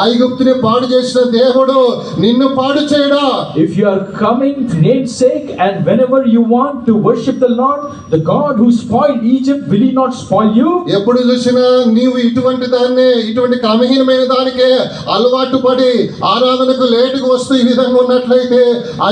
ఐగుప్తుని పాడు చేసిన దేవుడు నిన్ను పాడు చేయడా? If you are coming to namesake and whenever you want to worship the Lord, the God who spoiled Egypt, will He not spoil you? ఎప్పుడు చూసినా నీవు ఇటువంటి దాన్ని, ఇటువంటి క్రమహీనమైన దానికే అలవాటు పడి ఆరాధనకు లేటుకు వస్తూ ఈ విధంగా ఉన్నట్లయితే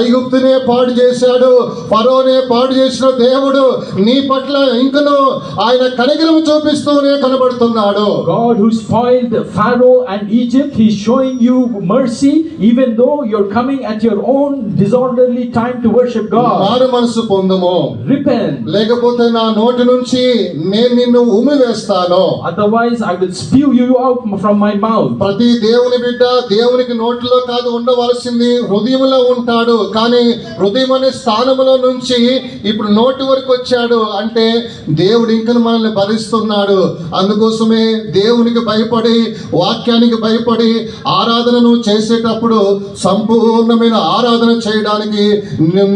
ఐగుప్తునే పాడు చేశాడు, ఫరోనే పాడు చేసిన దేవుడు నీ పట్ల ఇంకను ఆయన కనికరము చూపిస్తూనే కనబడుతున్నాడు. God who spoiled Pharaoh and Egypt, He is showing you mercy even though you're coming at your own disorderly time to worship God. మారు మనసు పొందుము, Repent, లేకపోతే నా నోటి నుంచి నేను నిన్ను ఉమ్మివేస్తాను. otherwise I will spew you out from my mouth. ప్రతి దేవుని బిడ్డ దేవునికి నోటిలో కాదు ఉండవలసింది, హృదయంలో ఉంటాడు. కానీ హృదయం అనే స్థానంలో నుంచి ఇప్పుడు నోటి వరకు వచ్చాడు అంటే దేవుడు ఇంకా మనల్ని భరిస్తున్నాడు. అందుకోసమే దేవునికి భయపడి, వాక్యానికి భయపడి ఆరాధనను చేసేటప్పుడు సంపూర్ణమైన ఆరాధన చేయడానికి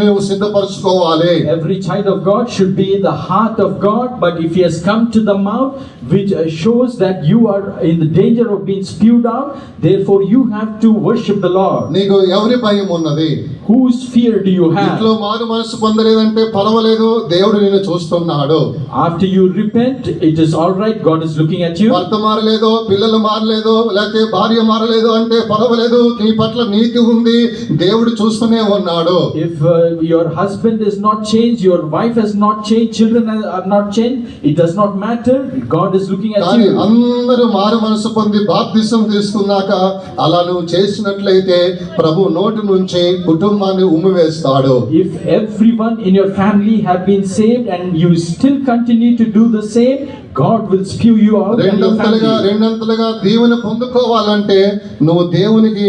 నువ్వు సిద్ధపరచుకోవాలి. Every child of God should be in the heart of God, but if he has come to the mouth, which shows that you are in the danger of being spewed out, therefore you have to worship the Lord. నీకు ఎవరి భయం ఉన్నది? Whose fear do you have? ఇంట్లో మారు మనసు పొందలేదంటే పర్వాలేదు, దేవుడు నిన్ను చూస్తున్నాడు. After you repent, it is all right. God is looking at you. భర్త మారలేదో, పిల్లలు మారలేదో, లేకపోతే భార్య మారలేదు అంటే పర్వాలేదు, నీ పట్ల నీతి ఉంది, దేవుడు చూస్తూనే ఉన్నాడు. If your husband is not changed, your wife has not changed, children have not changed, it does not matter. God is looking at కానీ you. అందరూ మారు మనసు పొంది బాప్తిసం తీసుకున్నాక అలా నువ్వు చేసినట్లయితే ప్రభు నోటి నుంచి కుటుంబాన్ని ఉమ్మివేస్తాడు. If everyone in your family have been saved and you still continue to do the same, God will spew you out and your family. రెండంతలుగా దీవెన పొందుకోవాలంటే నువ్వు దేవునికి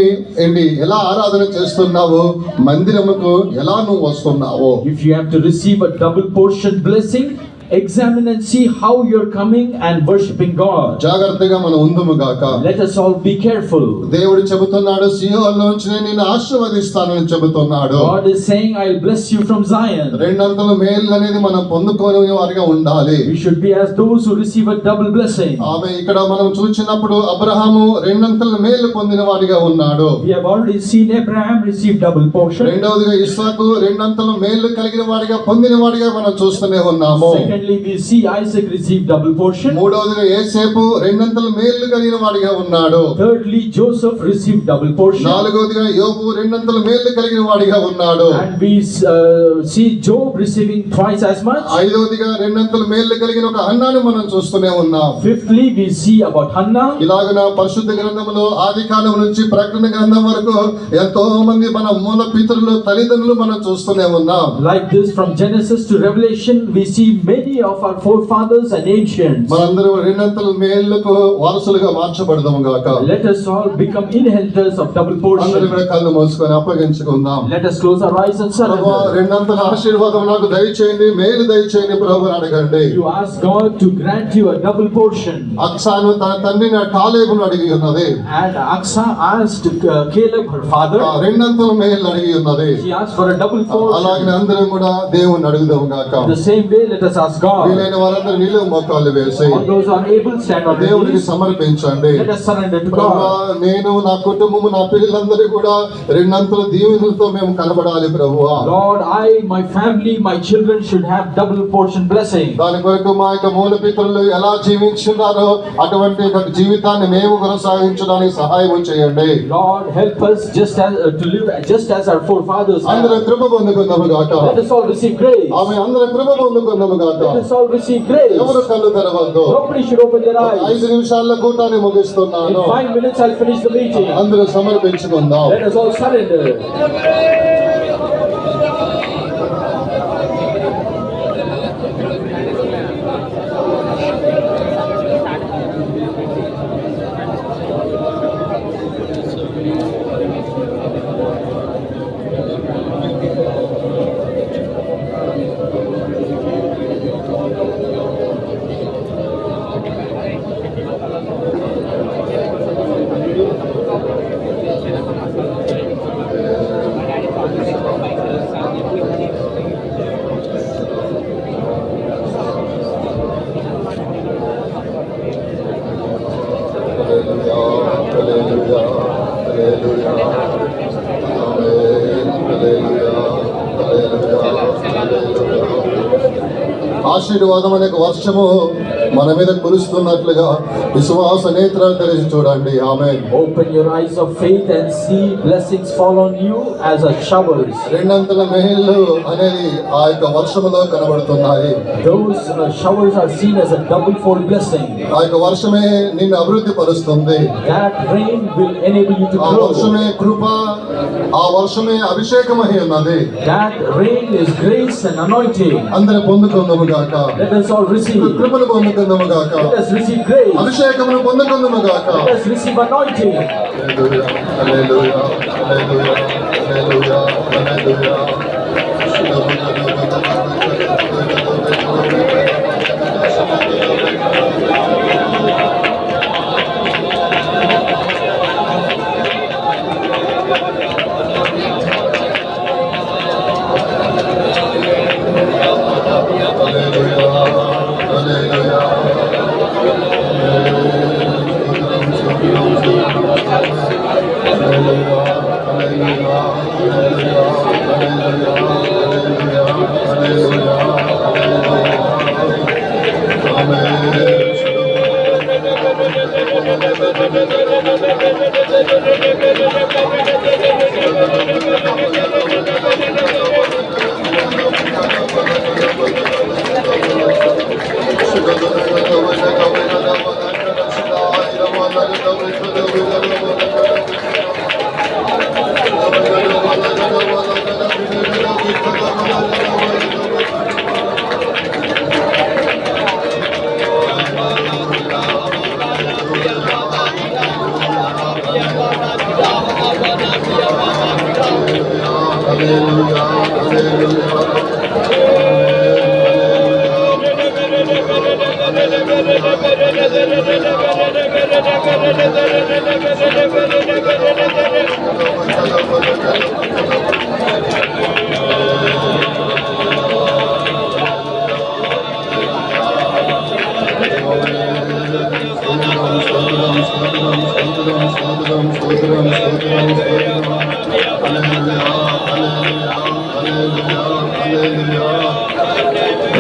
ఎలా ఆరాధన చేస్తున్నావు, మందిరముకు ఎలా నువ్వు వస్తున్నావు. If you have to receive a double portion blessing, examine and see how you're coming and worshiping God. జాగ్రత్తగా మనం ఉందుము గాక. Let us all be careful. దేవుడు చెబుతున్నాడు, సియోనులోంచి నేను ఆశీర్వదిస్తానని చెబుతున్నాడు. God is saying, I'll bless you from Zion. రెండంతల మేలు అనేది మనం పొందుకోని వారిగా ఉండాలి. We should be as those who receive a double blessing. ఆమె ఇక్కడ మనం చూసినప్పుడు అబ్రహాము రెండంతల మేలు పొందిన వాడిగా ఉన్నాడు. We have already seen Abraham receive double portion. రెండవదిగా ఇస్సాకు రెండంతల మేలు కలిగిన వాడిగా పొందిన వాడిగా మనం చూస్తూనే ఉన్నాము. Secondly, we see Isaac receive double portion. మూడవదిగా యోసేపు రెండంతల మేలు కలిగిన వాడిగా ఉన్నాడు. Thirdly, Joseph received double portion. నాలుగవదిగా యోబు రెండంతల మేలు కలిగిన వాడిగా ఉన్నాడు. And we see Job receiving twice as much. ఐదవదిగా రెండంతల మేలు కలిగిన ఒక హన్నాను మనం చూస్తూనే ఉన్నాం. Fifthly, we see about Hannah. ఇలాగన పరిశుద్ధ గ్రంథములో ఆది కాలం నుంచి ప్రకటన గ్రంథం వరకు ఎంతో మంది మన మూల పితరులు తల్లిదండ్రులు మనం చూస్తూనే ఉన్నాం. Like this, from Genesis to Revelation, we see many of our forefathers and ancients. మనందరం రెండంతల మేలుకు వారసులుగా మార్చబడదాము గాక. Let us all become inheritors of double అందరం portion. కూడా కళ్ళు మూసుకొని అప్పగించుకుందాం. Let us close our eyes and ప్రభువా, surrender. రెండంతల ఆశీర్వాదం నాకు దయచేయండి, మేలు దయచేయండి ప్రభువుని అడగండి. You ask God to grant you a double portion. అక్సాను తన తండ్రిని కాలేబును అడిగి ఉన్నది. And Aksa asked Caleb, her father, రెండంతల మేలు అడిగి ఉన్నది. she asked for a double అలాగే portion. అందరం కూడా దేవుని అడుగుదాం గాక. The same way, let us ask God. వీలైన వారందరూ నిలువు మోకాళ్ళు వేసి All those who are able, stand on their దేవునికి knees. సమర్పించండి. Let us surrender to ప్రభువా, God. నేను నా కుటుంబము నా పిల్లలందరూ కూడా రెండంతల దీవెనలతో మేము కనబడాలి ప్రభువా. Lord, I, my family, my children should have double portion blessing. దాని కొరకు మా యొక్క మూల పితరులు ఎలా జీవించున్నారో అటువంటి ఒక జీవితాన్ని మేము కొనసాగించడానికి సహాయం చేయండి. Lord, help us to live just as our forefathers అందరం have. కృప పొందుకుందాము గాక. Let us all receive grace. ఆమె అందరం కృప పొందుకుందాము గాక. Let us all receive grace. ఎవరు కళ్ళు తెరవద్దు. Nobody should open their eyes. 5 నిమిషాల్లో కూటాన్ని In ముగిస్తున్నాను. 5 minutes, I'll finish the meeting. అందరూ సమర్పించుకుందాం. Let us all surrender. ఆశీర్వాదం అనే ఒక వర్షము మన మీద కురుస్తున్నట్లుగా విశ్వాస నేత్రాలు తెరిచి చూడండి. ఆమేన్. Open your eyes of faith and see blessings fall on you as a showers. రెండంతల మేలు అనేది ఆ యొక్క వర్షములో కనబడుతున్నాయి. Those showers are seen as a double fold blessing. ఆ యొక్క వర్షమే నిన్ను అభివృద్ధి పరుస్తుంది. That rain will enable you to ఆ grow. వర్షమే కృప, ఆ వర్షమే అభిషేకమై ఉన్నది. That rain is grace and anointing. అందరూ పొందుకుందాము గాక. Let us all receive. కృపను పొందుకుందాము గాక. Let us receive grace. అభిషేకమును పొందుకుందాము గాక. Let us receive anointing. హల్లెలూయా, హల్లెలూయా, హల్లెలూయా, హల్లెలూయా, హల్లెలూయా. Amen. హల్లెలూయా,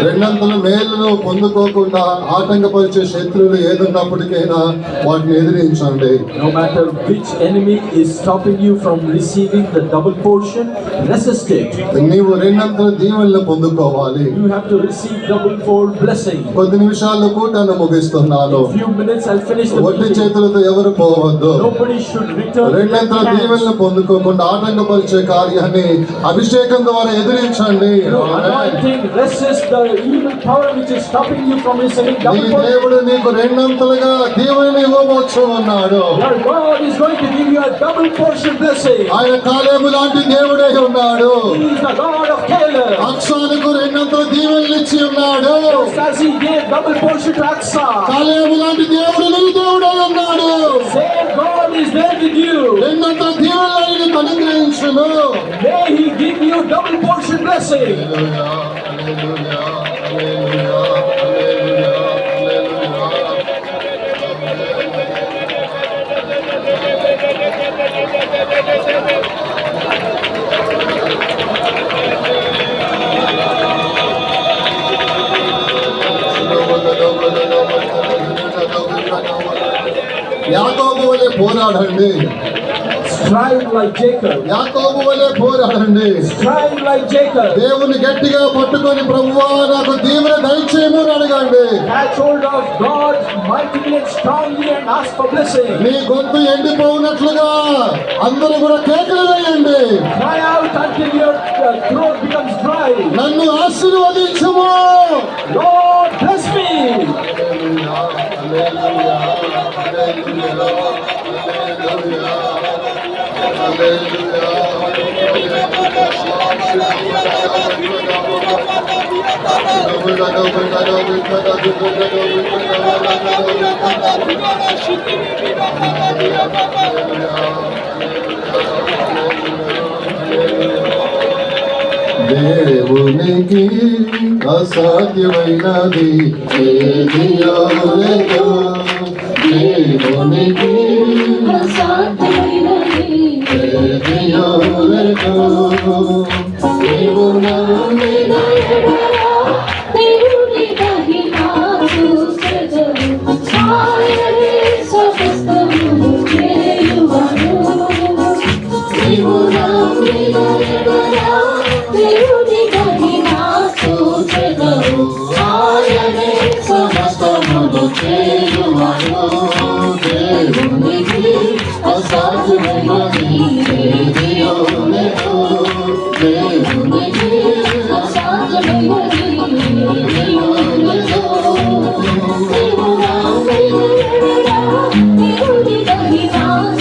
రెండంతల మేలును పొందుకోకుండా ఆటంకపరిచే శత్రువులు ఏదున్నప్పటికైనా వాటిని ఎదిరించండి. No matter which enemy is stopping you from receiving the double portion, resist it. నీవు రెండంతల దీవెనలు పొందుకోవాలి. You have to receive double fold blessing. కొద్ది నిమిషాల్లో కూటాన్ని ముగిస్తున్నాను. Few minutes I'll finish the ఒట్టి meeting. చేతులతో ఎవరు పోవద్దు. Nobody should return రెండంతల empty hands. దీవెనలు పొందుకోకుండా ఆటంకపరిచే కార్యాన్ని అభిషేకం ద్వారా ఎదిరించండి. Anointing, resist the evil power which is stopping you from receiving నీ double portion. దేవుడు నీకు రెండంతలుగా దీవెనలు ఇవ్వవచ్చు ఉన్నాడు. Your God is going to give you a double portion blessing. ఆయన కాలేబు లాంటి దేవుడే ఉన్నాడు. He is the God of Caleb. అక్షాలకు రెండంతల దీవెనలు ఇచ్చి ఉన్నాడు. Just as he gave double portion to Aksa, కాలేబు లాంటి దేవుడు నీ దేవుడే ఉన్నాడు. same God is there with you. రెండంతల దీవెనలు నీకు అనుగ్రహించును. May he give you double portion blessing. యాకోబు వలె పోరాడండి. Strive like Jacob. యాకోబు వలె పోరాడండి. Strive like Jacob. దేవుని గట్టిగా పట్టుకొని ప్రభువా నాకు దీవెన దయచేయము అని అడగండి. Catch hold of God mightily and strongly and ask for blessing. నీ గొంతు ఎండిపోయినట్లుగా అందరూ కూడా కేకలు వేయండి. Cry out until your throat becomes dry. నన్ను ఆశీర్వదించుము. Lord, bless me. దేవునికి అసాధ్యమైనది ఏదియో లేదు. దేవునికి ఏదియో లేదు. నీవు నమ్మిన నీవు నమ్మిన సమస్తమును చేయువాడు. దేవునికి అసాధ్యమైనది ఏదియో లేదు. దేవునికి అసాధ్యమైనది ఏదియో లేదు.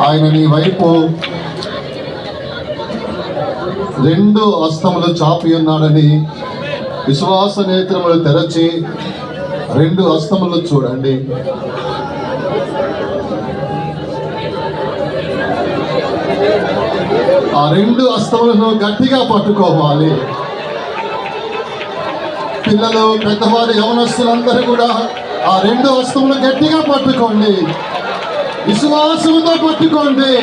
ఆయన నీ వైపు రెండు హస్తములు చాపి ఉన్నాడని విశ్వాస నేత్రములు తెరచి 2 హస్తములు చూడండి. ఆ 2 హస్తములను గట్టిగా పట్టుకోవాలి. పిల్లలు, పెద్దవారు, యవనస్తులందరూ కూడా ఆ 2 హస్తములు గట్టిగా పట్టుకోండి. విశ్వాసంతో పట్టుకోండి.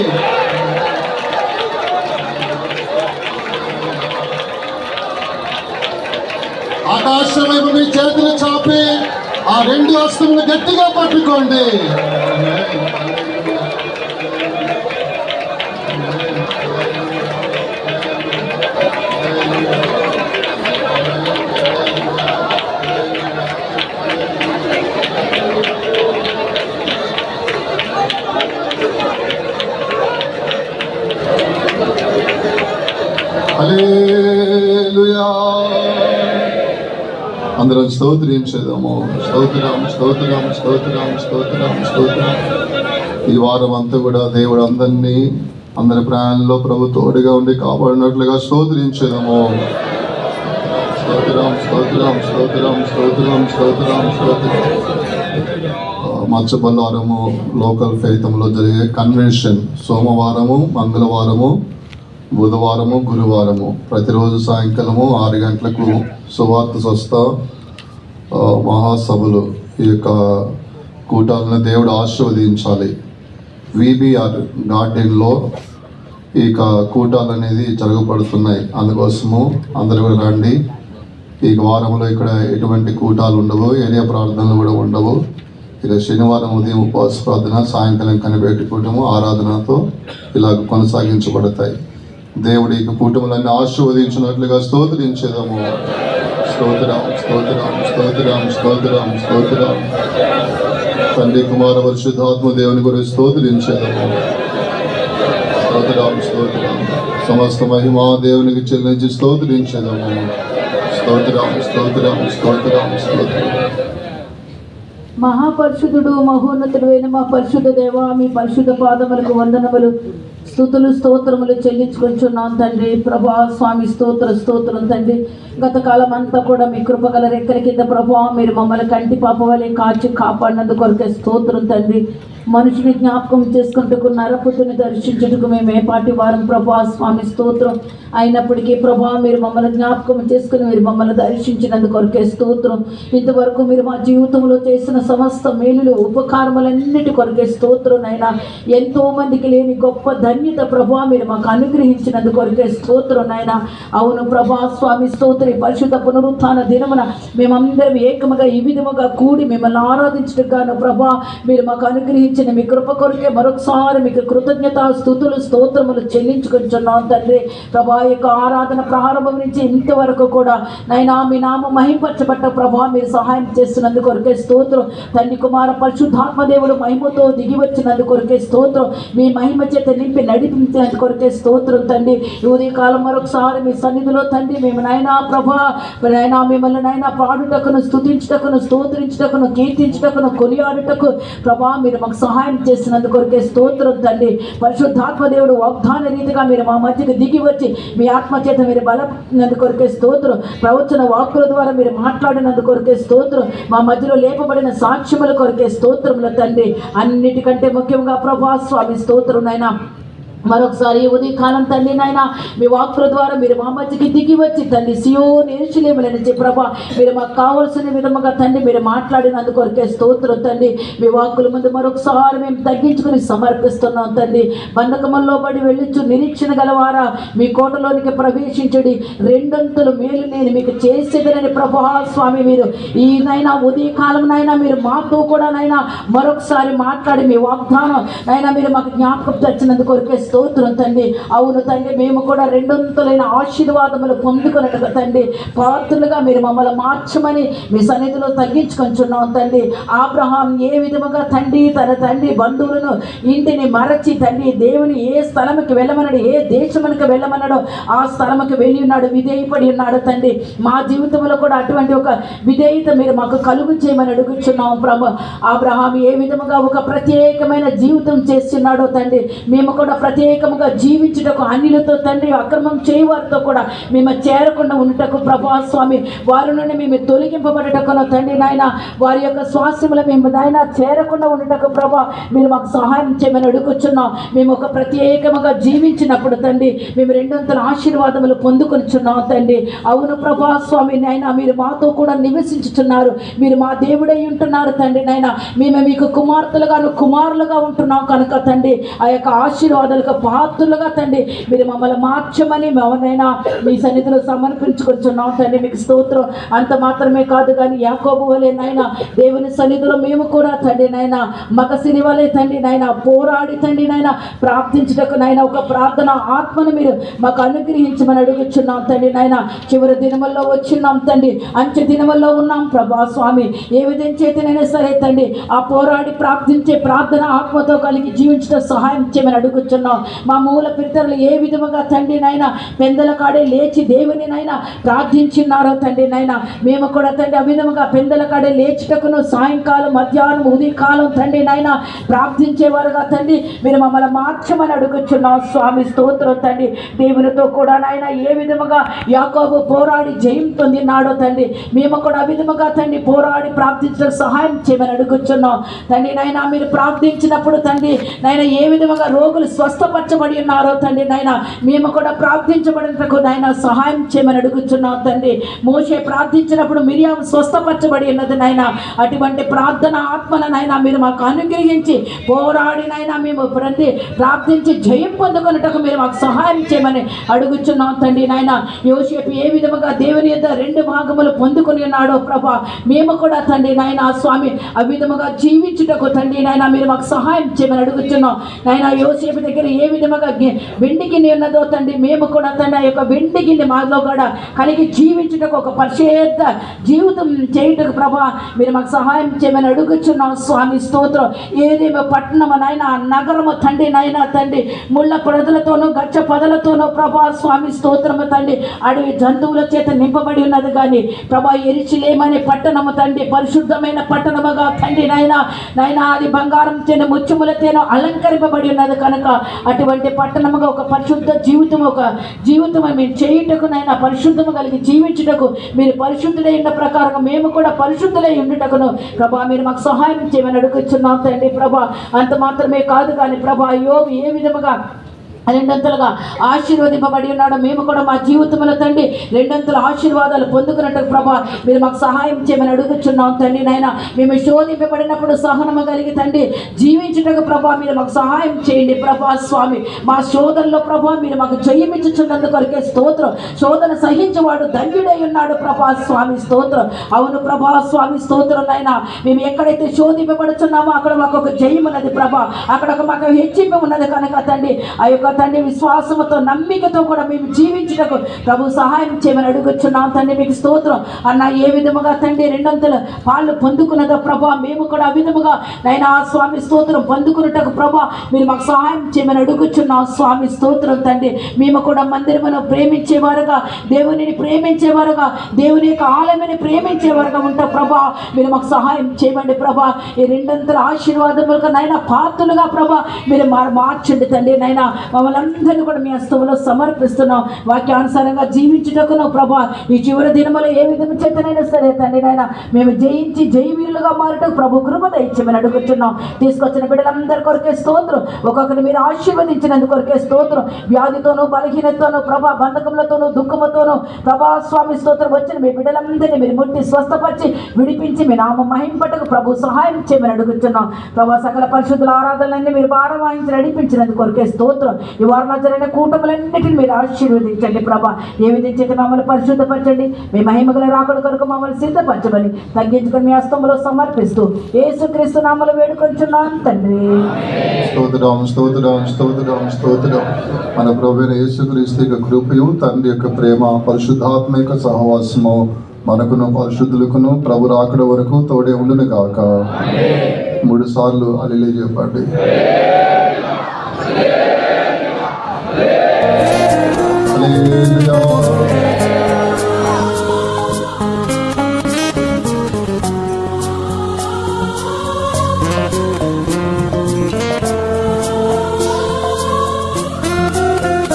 ఆకాశం వైపు మీ చేతులు చాపి ఆ 2 హస్తములు గట్టిగా పట్టుకోండి. హల్లెలూయా. అందరం స్తోత్రించేదాము. స్తోత్రం, స్తోత్రం, స్తోత్రం, స్తోత్రం, స్తోత్రం. ఈ వారం అంతా కూడా దేవుడు అందరి ప్రాణంలో ప్రభు తోడుగా ఉండి కాపాడినట్లుగా స్తోత్రించేదాము. స్తోత్రం, స్తోత్రం, స్తోత్రం, స్తోత్రం, స్తోత్రం, స్తోత్రం. మత్స్యబల్లారము లోకల్ ఫైతంలో జరిగే కన్వెన్షన్ సోమవారము, మంగళవారము, బుధవారము, గురువారము ప్రతిరోజు సాయంకాలము 6 గంటలకు సువార్త స్వస్థ మహాసభలు. ఈ యొక్క కూటాలను దేవుడు ఆశీర్వదించాలి. విబిఆర్ గార్డెన్లో ఈ కూటాలు అనేది జరగబడుతున్నాయి. అందుకోసము అందరూ కూడా రండి. ఈ వారంలో ఇక్కడ ఎటువంటి కూటాలు ఉండవు, ఏరియా ప్రార్థనలు కూడా ఉండవు. ఇక శనివారం ఉదయం ఉపవాస ప్రార్థన, సాయంకాలం కనిపెట్టి కూటము ఆరాధనతో ఇలాగ కొనసాగించబడతాయి. దేవుడి కూటములన్నీ ఆశీర్వదించినట్లుగా స్తోత్రించేదాము. స్తోత్రం, స్తోత్రం, స్తోత్రం, స్తోత్రం, స్తోత్రం. తండ్రి, కుమార, పరిశుద్ధాత్మ దేవుని గురించి స్తోత్రించేదాము. స్తోత్రం, స్తోత్రం. సమస్త మహిమా దేవునికి చెల్లించి స్తోత్రించేదాము. స్తోత్రం, స్తోత్రం, స్తోత్రం, స్తోత్రం. మహాపరిశుద్ధుడు, మహోన్నతుడైన మా పరిశుద్ధ దేవ, మీ పరిశుద్ధ పాదములకు వందనములు, స్తుతులు, స్తోత్రములు చెల్లించుకొంచున్నాం తండ్రి. ప్రభా స్వామి, స్తోత్రం తండ్రి. గత కాలం అంతా కూడా మీ కృపగల రెక్కల కింద ప్రభా మీరు మమ్మల్ని కంటి పాప వలె కాచి కాపాడినందుకు కొరకే స్తోత్రం తండ్రి. మనుషుని జ్ఞాపకం చేసుకుంటూ నరపుతుని దర్శించుటకు మేము ఏపాటి వారం ప్రభా స్వామి, స్తోత్రం. అయినప్పటికీ ప్రభా మీరు మమ్మల్ని జ్ఞాపకం చేసుకుని మీరు మమ్మల్ని దర్శించినందుకు కొరకే స్తోత్రం. ఇంతవరకు మీరు మా జీవితంలో చేసిన సమస్త మేలులు, ఉపకారములన్నిటి కొరకే స్తోత్రం. నైనా ఎంతో మందికి లేని గొప్ప ధన్యత ప్రభా మీరు మాకు అనుగ్రహించినందుకు కొరకే స్తోత్రం. నైనా అవును ప్రభా స్వామి, స్తోత్రం. పరిశుద్ధ పునరుత్థాన దినమున మేమందరం ఏకముగా ఈ విధముగా కూడి మిమ్మల్ని ఆరాధించటగాను ప్రభా మీరు మాకు అనుగ్రహించిన మీ కృప కొరకే మరొకసారి మీకు కృతజ్ఞత స్తుతులు, స్తోత్రములు చెల్లించుకుంటున్నాం తండ్రి. ప్రభా యొక్క ఆరాధన ప్రారంభం నుంచి ఇంతవరకు కూడా నైనా మీ నామ మహింపరచబట్ట ప్రభా మీరు సహాయం చేస్తున్నందుకు కొరకే స్తోత్రం. తండ్రి, కుమార, పరిశుద్ధాత్మ దేవుడు మహిమతో దిగి వచ్చినందుకు కొరకే స్తోత్రం. మీ మహిమ చేత నింపి నడిపించినందుకు కొరకే స్తోత్రం తండ్రి. ఈ ఉదయకాలం మరొకసారి మీ సన్నిధిలో తండ్రి మేము నైనా ప్రభా నైనా మిమ్మల్ని నైనా పాడుటకును, స్తుతించుటకును, స్తోత్రించుటకును, కీర్తించుటకును, కొనియాడుటకు ప్రభా మీరు మాకు సహాయం చేసినందుకు కొరకే స్తోత్రం తండ్రి. పరిశుద్ధాత్మ దేవుడు వాగ్దాన రీతిగా మీరు మా మధ్యకు దిగి వచ్చి మీ ఆత్మ చేత మీరు బలపడినందుకు కొరకే స్తోత్రం. ప్రవచన వాక్కుల ద్వారా మీరు మాట్లాడినందుకు కొరకే స్తోత్రం. మా మధ్యలో లేపబడిన సాక్ష్యముల కొరకే స్తోత్రముల తండ్రి. అన్నిటికంటే ముఖ్యంగా ప్రభా స్వామి, స్తోత్రం నైనా మరొకసారి ఉదయకాలం తండ్రి నాయన మీ వాక్కుల ద్వారా మీరు మా మధ్యకి దిగి వచ్చి తండ్రి సియోను యెరూషలేములని ప్రభా మీరు మాకు కావాల్సిన విధముగా తండ్రి మీరు మాట్లాడినందుకు కొరకే స్తోత్రం తండ్రి. మీ వాక్కుల ముందు మరొకసారి మేము తగ్గించుకుని సమర్పిస్తున్నాం తండ్రి. బంధకముల్లో పడి వెళ్ళొచ్చు నిరీక్షణ గలవారా మీ కోటలోనికి ప్రవేశించడి, 2 అంతలు మేలు నేను మీకు చేసేదనని ప్రభా స్వామి మీరు ఈ నైనా ఉదయకాలం నైనా మీరు మాతో కూడా నైనా మరొకసారి మాట్లాడి మీ వాగ్దానం నైనా మీరు మాకు జ్ఞాపకం తెచ్చినందుకు కొరకే స్తోత్రం తండ్రి. అవును తండ్రి, మేము కూడా 2 అంతులైన ఆశీర్వాదములు పొందుకున్నట్టుగా తండ్రి పాత్రులుగా మీరు మమ్మల్ని మార్చమని మీ సన్నిధిలో తగ్గించుకొంచున్నాం తండ్రి. అబ్రహాం ఏ విధముగా తండ్రి తన తండ్రి బంధువులను ఇంటిని మరచి తండ్రి దేవుని ఏ స్థలముకి వెళ్ళమన్నాడు, ఏ దేశమునికి వెళ్ళమన్నాడో ఆ స్థలముకి వెళ్ళి ఉన్నాడు, విధేయపడి ఉన్నాడు తండ్రి. మా జీవితంలో కూడా అటువంటి ఒక విధేయత మీరు మాకు కలుగు చేయమని అడుగుచున్నాం ప్రభు. అబ్రహాం ఏ విధముగా ఒక ప్రత్యేకమైన జీవితం చేస్తున్నాడో తండ్రి మేము కూడా ప్రత్యేక ప్రత్యేకముగా జీవించుటకు, అన్యులతో తండ్రి అక్రమం చేయవారితో కూడా మేము చేరకుండా ఉండుటకు ప్రభా స్వామి, వారి నుండి మేము తొలగింపబడటకును తండ్రి నాయన, వారి యొక్క స్వాస్థ్యములు మేము నాయన చేరకుండా ఉండుటకు ప్రభా మీరు మాకు సహాయం చేయమని అడుగుచున్నాం. మేము ఒక ప్రత్యేకముగా జీవించినప్పుడు తండ్రి మేము రెండొంతుల ఆశీర్వాదములు పొందుకొనిచున్నాం తండ్రి. అవును ప్రభా స్వామి నాయన, మీరు మాతో కూడా నివసించుచున్నారు, మీరు మా దేవుడై ఉంటున్నారు తండ్రి నాయన. మేము మీకు కుమార్తెలుగాను కుమారులుగా ఉంటున్నాం కనుక తండ్రి ఆ యొక్క ఆశీర్వాదాలకు పాత్రులుగా తండ్రి మీరు మమ్మల్ని మార్చమని మమ్మల్నైనా మీ సన్నిధిలో సమర్పించుకొచ్చున్నాం తండ్రి. మీకు స్తోత్రం. అంత మాత్రమే కాదు కానీ యాకోబు వలె నాయన దేవుని సన్నిధిలో మేము కూడా తండ్రి నాయన మగసిరి వలె తండ్రి నాయన పోరాడి తండ్రి నాయన ప్రార్థించుటకు నాయన ఒక ప్రార్థన ఆత్మను మీరు మాకు అనుగ్రహించమని అడుగుచున్నాం తండ్రి నాయన. చివరి దినముల్లో వచ్చినాం తండ్రి, అంచె దినముల్లో ఉన్నాం ప్రభా స్వామి. ఏ విధం చేతనైనా సరే తండ్రి ఆ పోరాడి ప్రార్థించే ప్రార్థన ఆత్మతో కలిగి జీవించడం సహాయం చేయమని అడుగుచున్నాం. మా మూల పితరులు ఏ విధముగా తండ్రి నాయన పెందల కాడే లేచి దేవుని నాయన ప్రార్థించున్నారో తండ్రి నాయన మేము కూడా తండ్రి ఆ విధముగా పెందల కాడే లేచుటకును సాయంకాలం మధ్యాహ్నం ఉదయకాలం తండ్రి నాయన ప్రార్థించేవారుగా తండ్రి మీరు మమ్మల్ని మార్చమని అడుగుచున్నాం స్వామి. స్తోత్రం తండ్రి. దేవునితో కూడా నాయన ఏ విధముగా యాకోబు పోరాడి జయం పొందినాడో తండ్రి మేము కూడా ఆ విధముగా తండ్రి పోరాడి ప్రార్థించడం సహాయం చేయమని అడుగుచున్నాం తండ్రి నాయన. మీరు ప్రార్థించినప్పుడు తండ్రి నాయన ఏ విధముగా రోగులు స్వస్థపరచబడి ఉన్నారో తండ్రి నాయన మేము కూడా ప్రార్థించబడినకు నాయన సహాయం చేయమని అడుగుచున్నాం తండ్రి. మోషే ప్రార్థించినప్పుడు మిరియాము స్వస్థపరచబడి ఉన్నది నాయన. అటువంటి ప్రార్థన ఆత్మల నాయన మీరు మాకు అనుగ్రహించి పోరాడి నాయన మేము ప్రార్థించి జయం పొందుకున్నట్టుకు మీరు మాకు సహాయం చేయమని అడుగుచున్నాం తండ్రి నాయన. యోసేపు ఏ విధముగా దేవుని యొక్క 2 భాగములు పొందుకొని ఉన్నాడో ప్రభా మేము కూడా తండ్రి నాయన స్వామి ఆ విధముగా జీవించుటకు తండ్రి నాయన మీరు మాకు సహాయం చేయమని అడుగుచున్నాం నాయన. యోసేపు దగ్గర ఏ విధముగా వెండి గిన్నె ఉన్నదో తండ్రి మేము కూడా తండ్రి ఆ యొక్క వెండి గిన్నె మాలో కూడా కలిగి జీవించుటకు ఒక పరిశుద్ధ జీవితం చేయుటకు ప్రభా మీరు మాకు సహాయం చేయమని అడుగుచున్నాం స్వామి. స్తోత్రం. ఏదేమో పట్టణము నాయన నగరము తండ్రి నాయన తండ్రి ముళ్ళ పొదలతోనూ గచ్చ పొదలతోనూ ప్రభా స్వామి స్తోత్రము తండ్రి అడవి జంతువుల చేత నింపబడి ఉన్నది కానీ ప్రభా యెరూషలేమనే పట్టణము తండ్రి పరిశుద్ధమైన పట్టణముగా తండ్రి నాయన నాయన అది బంగారం చేను ముత్యములతోనూ అలంకరింపబడి ఉన్నది కనుక అటువంటి పట్టణముగా ఒక పరిశుద్ధ జీవితం మేము చేయుటకు నాయన పరిశుద్ధము కలిగి జీవించుటకు మీరు పరిశుద్ధులై ఉన్న ప్రకారంగా మేము కూడా పరిశుద్ధులై ఉండుటకును ప్రభా మీరు మాకు సహాయం చేయమని అడుగుచున్నాం తండ్రి ప్రభా. అంత మాత్రమే కాదు కానీ ప్రభా యోబు ఏ విధముగా రెండంతలుగా ఆశీర్వదింపబడి ఉన్నాడు మేము కూడా మా జీవితంలో తండ్రి రెండంతల ఆశీర్వాదాలు పొందుకున్నట్టు ప్రభా మీరు మాకు సహాయం చేయమని అడుగుచున్నాం తండ్రి నాయన. మేము శోధింపబడినప్పుడు సహనము కలిగి తండ్రి జీవించుటకు ప్రభా మీరు మాకు సహాయం చేయండి ప్రభా స్వామి. మా శోధనలో ప్రభా మీరు మాకు జయమిచ్చుచున్నందుకొరకే స్తోత్రం. శోధన సహించేవాడు ధన్యుడై ఉన్నాడు ప్రభా స్వామి. స్తోత్రం. అవును ప్రభా స్వామి స్తోత్రం నాయన. మేము ఎక్కడైతే శోధింపబడుచున్నామో అక్కడ మాకు ఒక జయం ఉన్నది ప్రభా, అక్కడ మాకు హెచ్చింపు ఉన్నది కనుక తండ్రి ఆ యొక్క తండ్రి విశ్వాసముతో నమ్మికతో కూడా మేము జీవించుటకు ప్రభు సహాయం చేయమని అడుగుచున్నాం తండ్రి. మీకు స్తోత్రం. అన్న ఏ విధముగా తండ్రి 2 పాళ్ళు పొందుకున్నదో ప్రభా మేము కూడా ఆ విధముగా నైనా స్వామి స్తోత్రం పొందుకున్నటకు ప్రభా మీరు మాకు సహాయం చేయమని అడుగుచున్నాం స్వామి. స్తోత్రం తండ్రి. మేము కూడా మందిరమును ప్రేమించేవారుగా దేవునిని ప్రేమించేవారుగా దేవుని యొక్క ఆలయాన్ని ప్రేమించేవారుగా ఉంటాం ప్రభా మీరు మాకు సహాయం చేయమండి ప్రభా. ఈ 2 ఆశీర్వాదములకు నైనా పాత్రలుగా ప్రభా మీరు మార్చండి తండ్రి నైనా. మమ్మల్ని అందరినీ కూడా మీ హస్తములో సమర్పిస్తున్నాం. వాక్యానుసారంగా జీవించుటకును ప్రభా ఈ చివరి దినములో ఏ విధంగా చేతనైనా సరే తండ్రి నాయన మేము జయించి జయవీరులుగా మారటకు ప్రభు కృప దయచేయమని అడుగుతున్నాం. తీసుకొచ్చిన బిడ్డలందరి కొరకే స్తోత్రం. ఒక్కొక్కరిని మీరు ఆశీర్వదించినందుకు కొరకే స్తోత్రం. వ్యాధితోనూ బలహీనతోనూ ప్రభా బంధకములతోనూ దుఃఖముతోనూ ప్రభా స్వామి స్తోత్రం వచ్చిన మీ బిడ్డలందరినీ మీరు ముట్టి స్వస్థపరిచి విడిపించి మీ నామ మహింపటకు ప్రభు సహాయం చేయమని అడుగుతున్నాం ప్రభా. సకల పరిశుద్ధుల ఆరాధనలన్నీ మీరు భారం వాయించి నడిపించినందుకు కొరకే స్తోత్రం. ఈ వారంలో జరిగిన కూటములన్నిటిని మీరు ఆశీర్వదించండి ప్రభా. ఏ విధించైతే మమ్మల్ని పరిశుద్ధపరచండి. మీ మహిమగల రాకడ కొరకు మమ్మల్ని సిద్ధపరచమని తగ్గించుకొని మీ హస్తంలో సమర్పిస్తూ యేసుక్రీస్తు నామములో వేడుకొంచున్నాం తండ్రి. స్తోత్రం స్తోత్రం స్తోత్రం స్తోత్రం. మన ప్రభువైన యేసుక్రీస్తు యొక్క కృపయు తండ్రి యొక్క ప్రేమ పరిశుద్ధాత్మ యొక్క సహవాసము మనకును పరిశుద్ధులకును ప్రభు రాకడ వరకు తోడే ఉండును గాక. 3 సార్లు హల్లెలూయా చెప్పండి. Hallelujah.